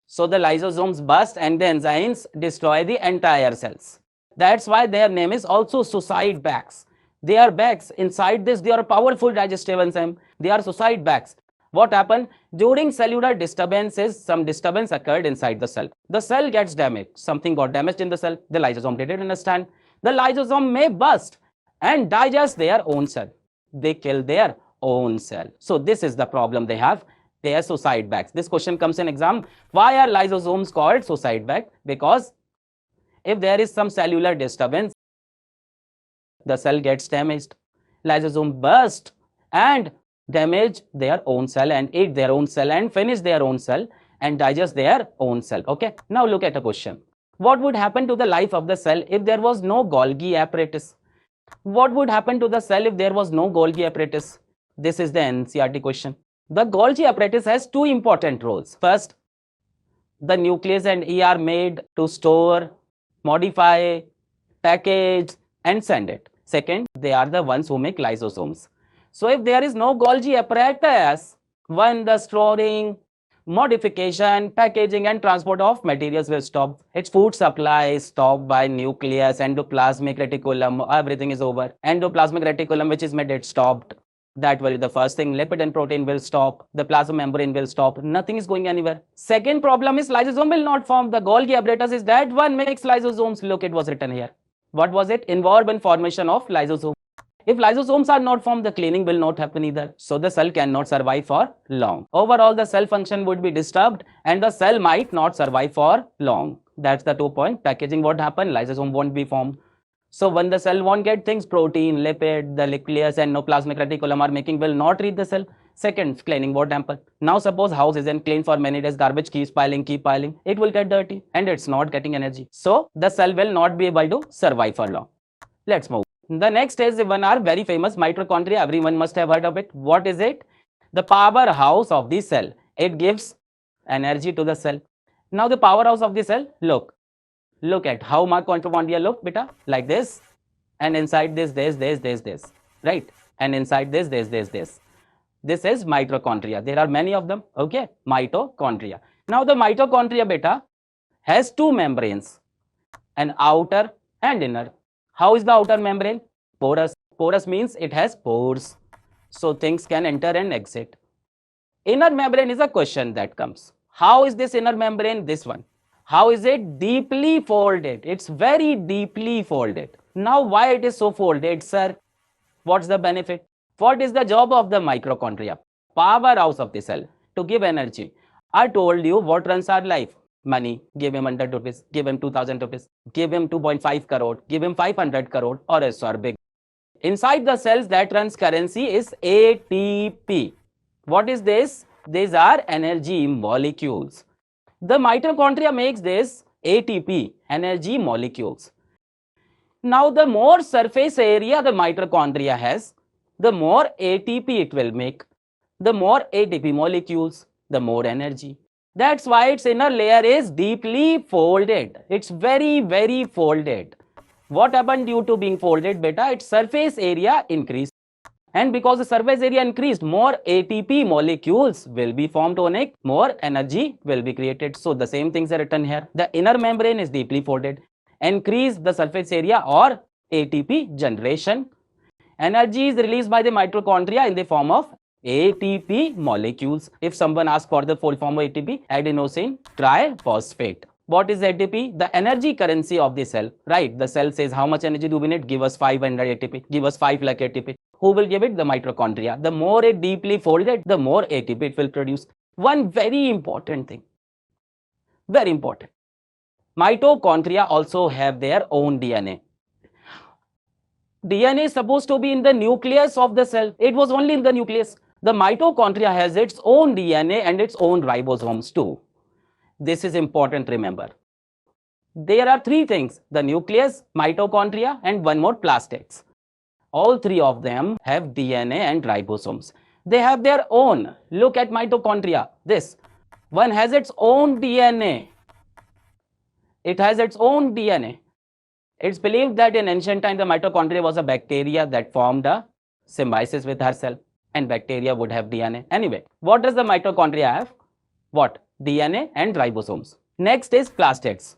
So the lysosomes burst and the enzymes destroy the entire cells. That's why their name is also suicide bags. They are bags. Inside this, they are powerful digestive enzyme. They are suicide bags. What happened? During cellular disturbances, some disturbance occurred inside the cell. The cell gets damaged. Something got damaged in the cell. The lysosome didn't understand. The lysosome may burst and digest their own cell. They kill their own cell. So this is the problem they have. They are suicide bags. This question comes in exam. Why are lysosomes called suicide bags? Because if there is some cellular disturbance, the cell gets damaged lysosome burst and damage their own cell and eat their own cell and finish their own cell and digest their own cell. Okay, now look at a question. What would happen to the life of the cell if there was no Golgi apparatus? What would happen to the cell if there was no Golgi apparatus? This is the NCERT question. The Golgi apparatus has two important roles. First, the nucleus and E are made to store, modify, package and send it. Second, they are the ones who make lysosomes. So if there is no Golgi apparatus, when the storing, modification, packaging and transport of materials will stop. Its food supply is stopped by nucleus, endoplasmic reticulum, everything is over. Endoplasmic reticulum which is made, it stopped. That will be the first thing. Lipid and protein will stop. The plasma membrane will stop. Nothing is going anywhere. Second problem is lysosome will not form. The Golgi apparatus is that one makes lysosomes. Look, it was written here. What was it? Involved in formation of lysosome. If lysosomes are not formed, the cleaning will not happen either. So the cell cannot survive for long. Overall, the cell function would be disturbed and the cell might not survive for long. That's the 2 point. Packaging, what happened? Lysosome won't be formed. So when the cell won't get things, protein, lipid, the nucleus and endoplasmic reticulum are making will not reach the cell. Second, cleaning, what happened? Now suppose house isn't clean for many days, garbage keeps piling, it will get dirty and it's not getting energy. So the cell will not be able to survive for long. Let's move. The next is one are very famous mitochondria. Everyone must have heard of it. What is it? The powerhouse of the cell. It gives energy to the cell. Now the powerhouse of the cell, look at how mitochondria look, beta, like this. And inside this, right? And inside this, this. This is mitochondria. There are many of them, okay? Mitochondria. Now the mitochondria, beta, has two membranes, an outer and inner. How is the outer membrane? Porous. Porous means it has pores. So things can enter and exit. Inner membrane is a question that comes. How is this inner membrane? This one. How is it? Deeply folded. It's very deeply folded. Now why it is so folded, sir? What's the benefit? What is the job of the mitochondria? Powerhouse of the cell. To give energy. I told you what runs our life. Money, give him 100 rupees, give him 2000 rupees, give him 2.5 crore, give him 500 crore or a or big. Inside the cells that runs currency is ATP. What is this? These are energy molecules. The mitochondria makes this ATP, energy molecules. Now the more surface area the mitochondria has, the more ATP it will make. The more ATP molecules, the more energy. That's why its inner layer is deeply folded. It's very, very folded. What happened due to being folded, beta? Its surface area increased. And because the surface area increased, more ATP molecules will be formed on it. More energy will be created. So the same things are written here. The inner membrane is deeply folded. Increase the surface area or ATP generation. Energy is released by the mitochondria in the form of ATP molecules. If someone asks for the full form of ATP, adenosine triphosphate. What is ATP? The energy currency of the cell, right? The cell says, how much energy do we need? Give us 500 ATP, give us 5 lakh ATP. Who will give it? The mitochondria. The more it deeply folded, the more ATP it will produce. One very important thing, very important. Mitochondria also have their own DNA. DNA is supposed to be in the nucleus of the cell. It was only in the nucleus. The mitochondria has its own DNA and its own ribosomes too. This is important, remember. There are three things, the nucleus, mitochondria and one more plastids. All three of them have DNA and ribosomes. They have their own. Look at mitochondria. This one has its own DNA. It has its own DNA. It's believed that in ancient time, the mitochondria was a bacteria that formed a symbiosis with herself, and bacteria would have DNA. Anyway, what does the mitochondria have? What? DNA and ribosomes. Next is plastids.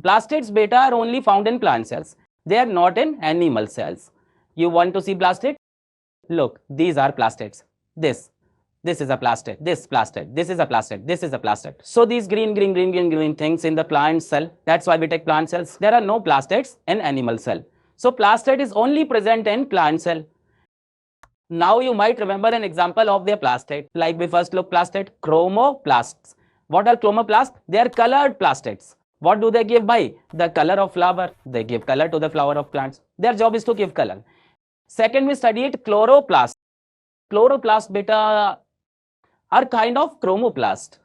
Plastids, beta, are only found in plant cells. They are not in animal cells. You want to see plastid? Look, these are plastids. This is a plastid. This plastid. This is a plastid. This is a plastid. So these green things in the plant cell. That's why we take plant cells. There are no plastids in animal cell. So plastid is only present in plant cell. Now you might remember an example of their plastid. Like we first look plastid, chromoplasts. What are chromoplasts? They are colored plastids. What do they give by? The color of flower. They give color to the flower of plants. Their job is to give color. Second, we studied chloroplast. Chloroplast beta are kind of chromoplast.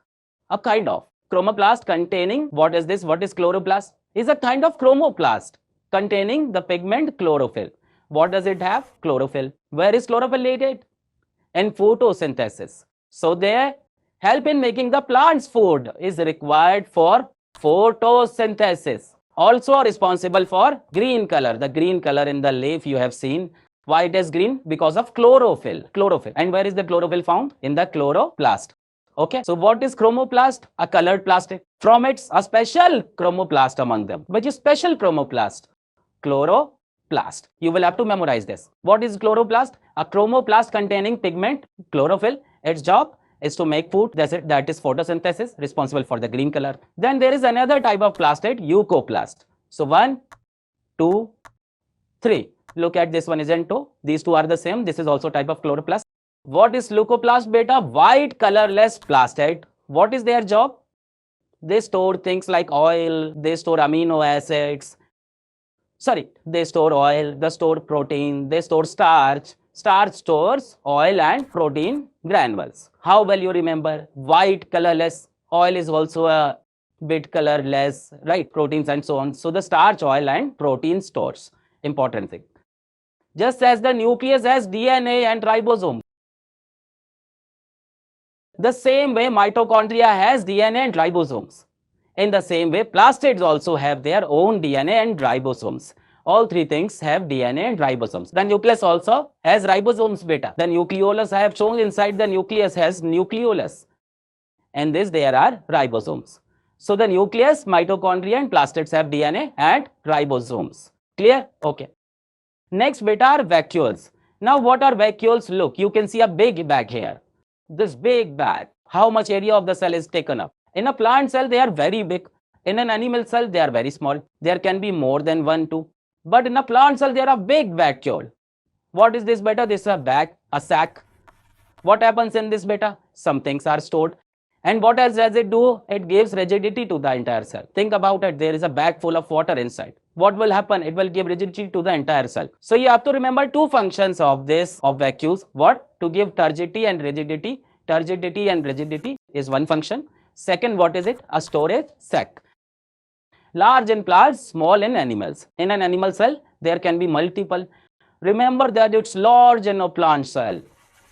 A kind of chromoplast containing, what is this? What is chloroplast? Is a kind of chromoplast containing the pigment chlorophyll. What does it have? Chlorophyll. Where is chlorophyll needed? In photosynthesis. So they help in making the plant's food is required for photosynthesis. Also responsible for green color. The green color in the leaf you have seen. Why it is green? Because of chlorophyll. Chlorophyll. And where is the chlorophyll found? In the chloroplast. Okay. So what is chromoplast? A colored plastic. From its a special chromoplast among them. Which is special chromoplast? Chloroplast. You will have to memorize this. What is chloroplast? A chromoplast containing pigment chlorophyll. Its job is to make food, that is photosynthesis, responsible for the green color. Then there is another type of plastid, eucoplast. So 1, 2, 3. Look at this one is N2. These two are the same. This is also type of chloroplast. What is leucoplast beta? White colorless plastid. What is their job? They store things like oil, they store amino acids. Sorry, they store oil, they store protein, they store starch. Starch stores oil and protein granules. How well you remember? White colorless. Oil is also a bit colorless, right? Proteins and so on. So the starch, oil and protein stores. Important thing. Just as the nucleus has DNA and ribosome. The same way mitochondria has DNA and ribosomes. In the same way, plastids also have their own DNA and ribosomes. All three things have DNA and ribosomes. The nucleus also has ribosomes beta. The nucleolus I have shown inside the nucleus has nucleolus. And this there are ribosomes. So the nucleus, mitochondria and plastids have DNA and ribosomes. Clear? Okay. Next beta are vacuoles. Now what are vacuoles? Look, you can see a big bag here. This big bag. How much area of the cell is taken up? In a plant cell, they are very big. In an animal cell, they are very small. There can be more than 1, 2. But in a plant cell, there are big vacuole. What is this beta? This is a bag, a sac. What happens in this beta? Some things are stored. And what else does it do? It gives rigidity to the entire cell. Think about it. There is a bag full of water inside. What will happen? It will give rigidity to the entire cell. So you have to remember two functions of this, of vacuoles. What? To give turgidity and rigidity. Turgidity and rigidity is one function. Second, what is it? A storage sac. Large in plants, small in animals. In an animal cell, there can be multiple. Remember that it's large in a plant cell.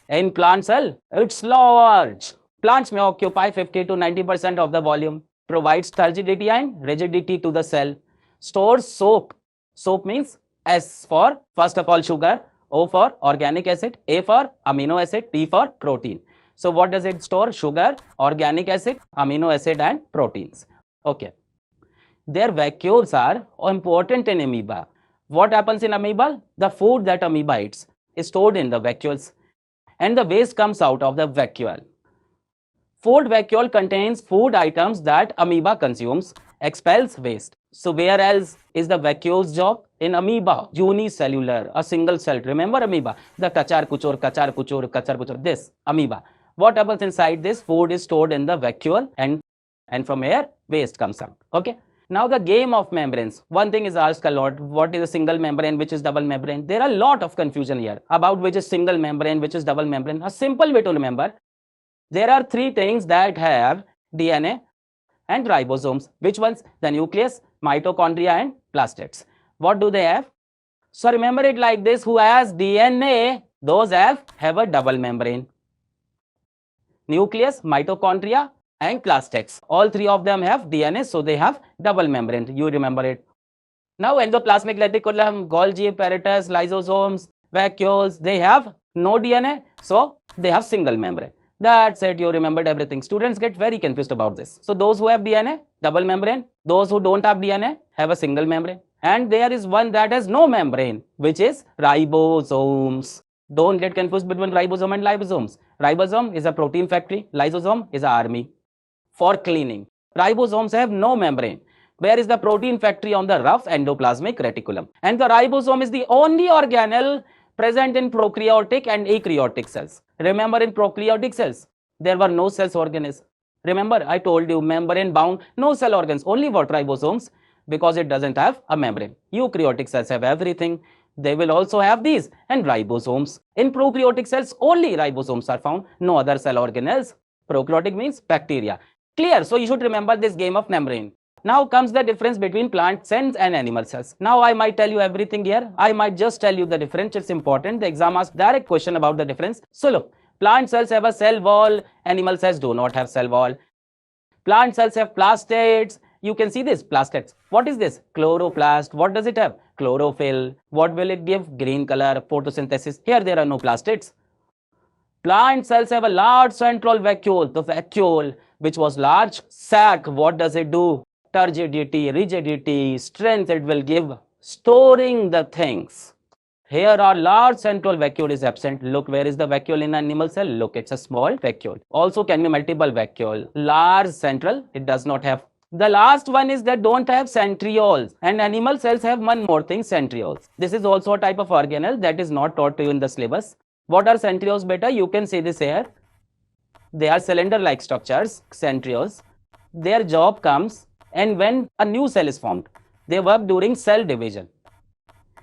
In plant cell, it's large. Plants may occupy 50 to 90% of the volume. Provides turgidity and rigidity to the cell. Stores soap. Soap means S for, first of all, sugar. O for organic acid. A for amino acid. P for protein. So what does it store? Sugar, organic acid, amino acid and proteins. Okay. Their vacuoles are important in amoeba. What happens in amoeba? The food that amoeba eats is stored in the vacuoles and the waste comes out of the vacuole. Food vacuole contains food items that amoeba consumes, expels waste. So where else is the vacuole's job? In amoeba, unicellular, a single cell. Remember amoeba? The kachar kuchur, this amoeba. What happens inside this? Food is stored in the vacuole and from here waste comes out. Okay. Now the game of membranes. One thing is asked a lot. What is a single membrane? Which is double membrane? There are a lot of confusion here about which is single membrane, which is double membrane. A simple way to remember. There are three things that have DNA and ribosomes. Which ones? The nucleus, mitochondria and plastids. What do they have? So remember it like this. Who has DNA? Those have a double membrane. Nucleus, mitochondria and plastids. All three of them have DNA, so they have double membrane. You remember it. Now endoplasmic reticulum, Golgi, Apparatus, lysosomes, vacuoles, they have no DNA, so they have single membrane. That's it. You remembered everything. Students get very confused about this. So those who have DNA, double membrane. Those who don't have DNA have a single membrane. And there is one that has no membrane, which is ribosomes. Don't get confused between ribosome and liposomes. Ribosome is a protein factory. Lysosome is an army for cleaning. Ribosomes have no membrane. Where is the protein factory? On the rough endoplasmic reticulum. And the ribosome is the only organelle present in prokaryotic and eukaryotic cells. Remember, in prokaryotic cells, there were no cells organelles. Remember, I told you membrane bound, no cell organs, only what? Ribosomes, because it doesn't have a membrane. Eukaryotic cells have everything. They will also have these and ribosomes. In prokaryotic cells, only ribosomes are found, no other cell organelles. Prokaryotic means bacteria. Clear? So you should remember this game of membrane. Now comes the difference between plant cells and animal cells. Now I might tell you everything here. I might just tell you the difference. It's important. The exam asks direct question about the difference. So look, plant cells have a cell wall. Animal cells do not have cell wall. Plant cells have plastids. You can see this, plastids. What is this? Chloroplast. What does it have? Chlorophyll. What will it give? Green color, photosynthesis. Here there are no plastids. Plant cells have a large central vacuole. The vacuole, which was large sac, what does it do? Turgidity, rigidity, strength it will give, storing the things. Here our large central vacuole is absent. Look, where is the vacuole in an animal cell? Look, it's a small vacuole. Also can be multiple vacuole. Large central, it does not have. The last one is that don't have centrioles, and animal cells have one more thing, centrioles. This is also a type of organelle that is not taught to you in the syllabus. What are centrioles, beta? You can see this here. They are cylinder-like structures, centrioles. Their job comes, and when a new cell is formed, they work during cell division.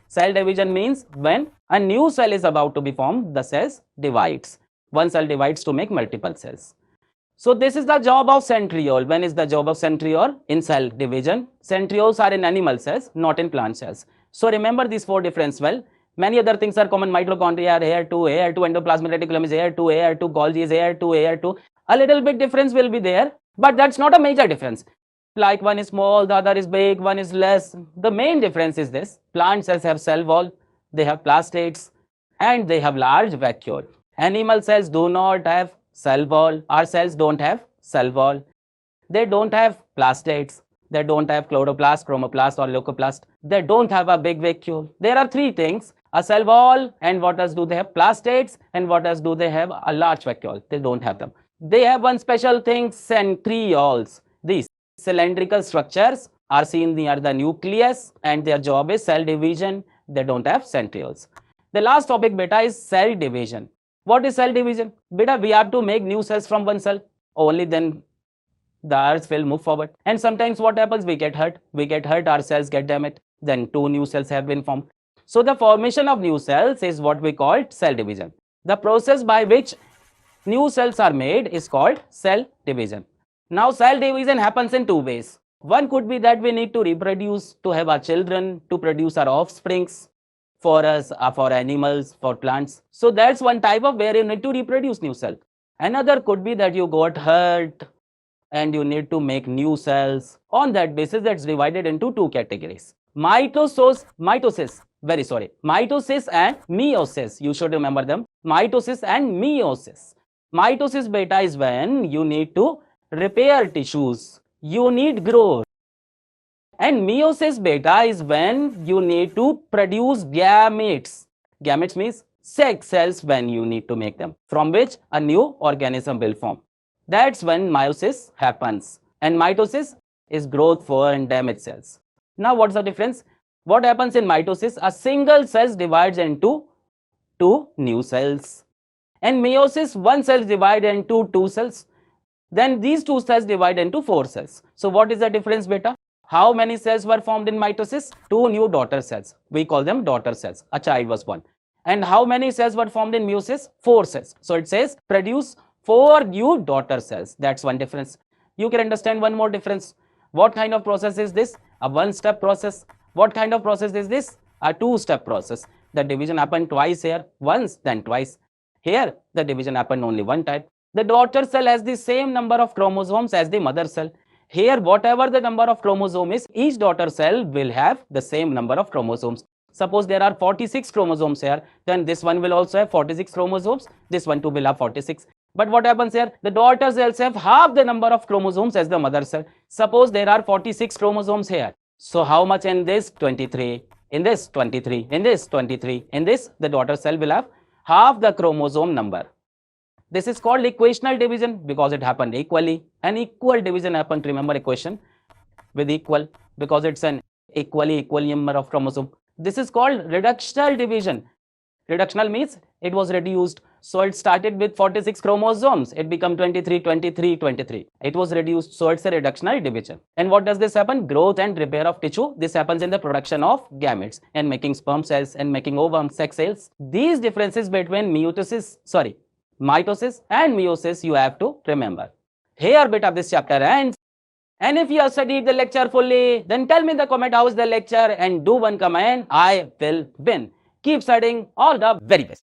Cell division means when a new cell is about to be formed, the cells divides. One cell divides to make multiple cells. So this is the job of centriole. When is the job of centriole? In cell division. Centrioles are in animal cells, not in plant cells. So remember these four differences well. Many other things are common. Mitochondria are here too, endoplasmic reticulum is here too, Golgi is here too. A little bit difference will be there, but that's not a major difference. Like one is small, the other is big, one is less. The main difference is this. Plant cells have cell wall, they have plastids, and they have large vacuole. Animal cells do not have cell wall. Our cells don't have cell wall. They don't have plastids. They don't have chloroplast, chromoplast, or leucoplast. They don't have a big vacuole. There are three things. A cell wall, and what else do they have? Plastids, and what else do they have? A large vacuole. They don't have them. They have one special thing, centrioles. These cylindrical structures are seen near the nucleus, and their job is cell division. They don't have centrioles. The last topic, beta, is cell division. What is cell division? Beta, we have to make new cells from one cell. Only then the earth will move forward. And sometimes what happens? We get hurt. Our cells get damaged. Then two new cells have been formed. So the formation of new cells is what we call cell division. The process by which new cells are made is called cell division. Now cell division happens in two ways. One could be that we need to reproduce, to have our children, to produce our offsprings for us, for animals, for plants. So that's one type of where you need to reproduce new cell. Another could be that you got hurt and you need to make new cells. On that basis, that's divided into two categories. Mitosis and meiosis. You should remember them. Mitosis and meiosis. Mitosis, beta, is when you need to repair tissues. You need growth. And meiosis, beta, is when you need to produce gametes. Gametes means sex cells when you need to make them, from which a new organism will form. That's when meiosis happens. And mitosis is growth for and damaged cells. Now what's the difference? What happens in mitosis? A single cell divides into two new cells. And meiosis, one cell divides into two cells. Then these two cells divide into four cells. So what is the difference, beta? How many cells were formed in mitosis? Two new daughter cells. We call them daughter cells. A child was born. And how many cells were formed in meiosis? Four cells. So it says produce four new daughter cells. That's one difference. You can understand one more difference. What kind of process is this? A one-step process. What kind of process is this? A two-step process. The division happened twice here. Once, then twice. Here, the division happened only one time. The daughter cell has the same number of chromosomes as the mother cell. Here, whatever the number of chromosomes is, each daughter cell will have the same number of chromosomes. Suppose there are 46 chromosomes here, then this one will also have 46 chromosomes. This one too will have 46. But what happens here? The daughter cells have half the number of chromosomes as the mother cell. Suppose there are 46 chromosomes here. So how much in this? 23. In this, 23. In this, 23. In this, the daughter cell will have half the chromosome number. This is called equational division because it happened equally. An equal division happened, remember equation, with equal, because it's an equal number of chromosomes. This is called reductional division. Reductional means it was reduced So it started with 46 chromosomes. It became 23, 23, 23. It was reduced. So it's a reductionary division. And what does this happen? Growth and repair of tissue. This happens in the production of gametes and making sperm cells and making ovum, sex cells. These differences between mitosis and meiosis you have to remember. Here bit of this chapter ends. And if you have studied the lecture fully, then tell me in the comment how is the lecture and do one comment. I will win. Keep studying. All the very best.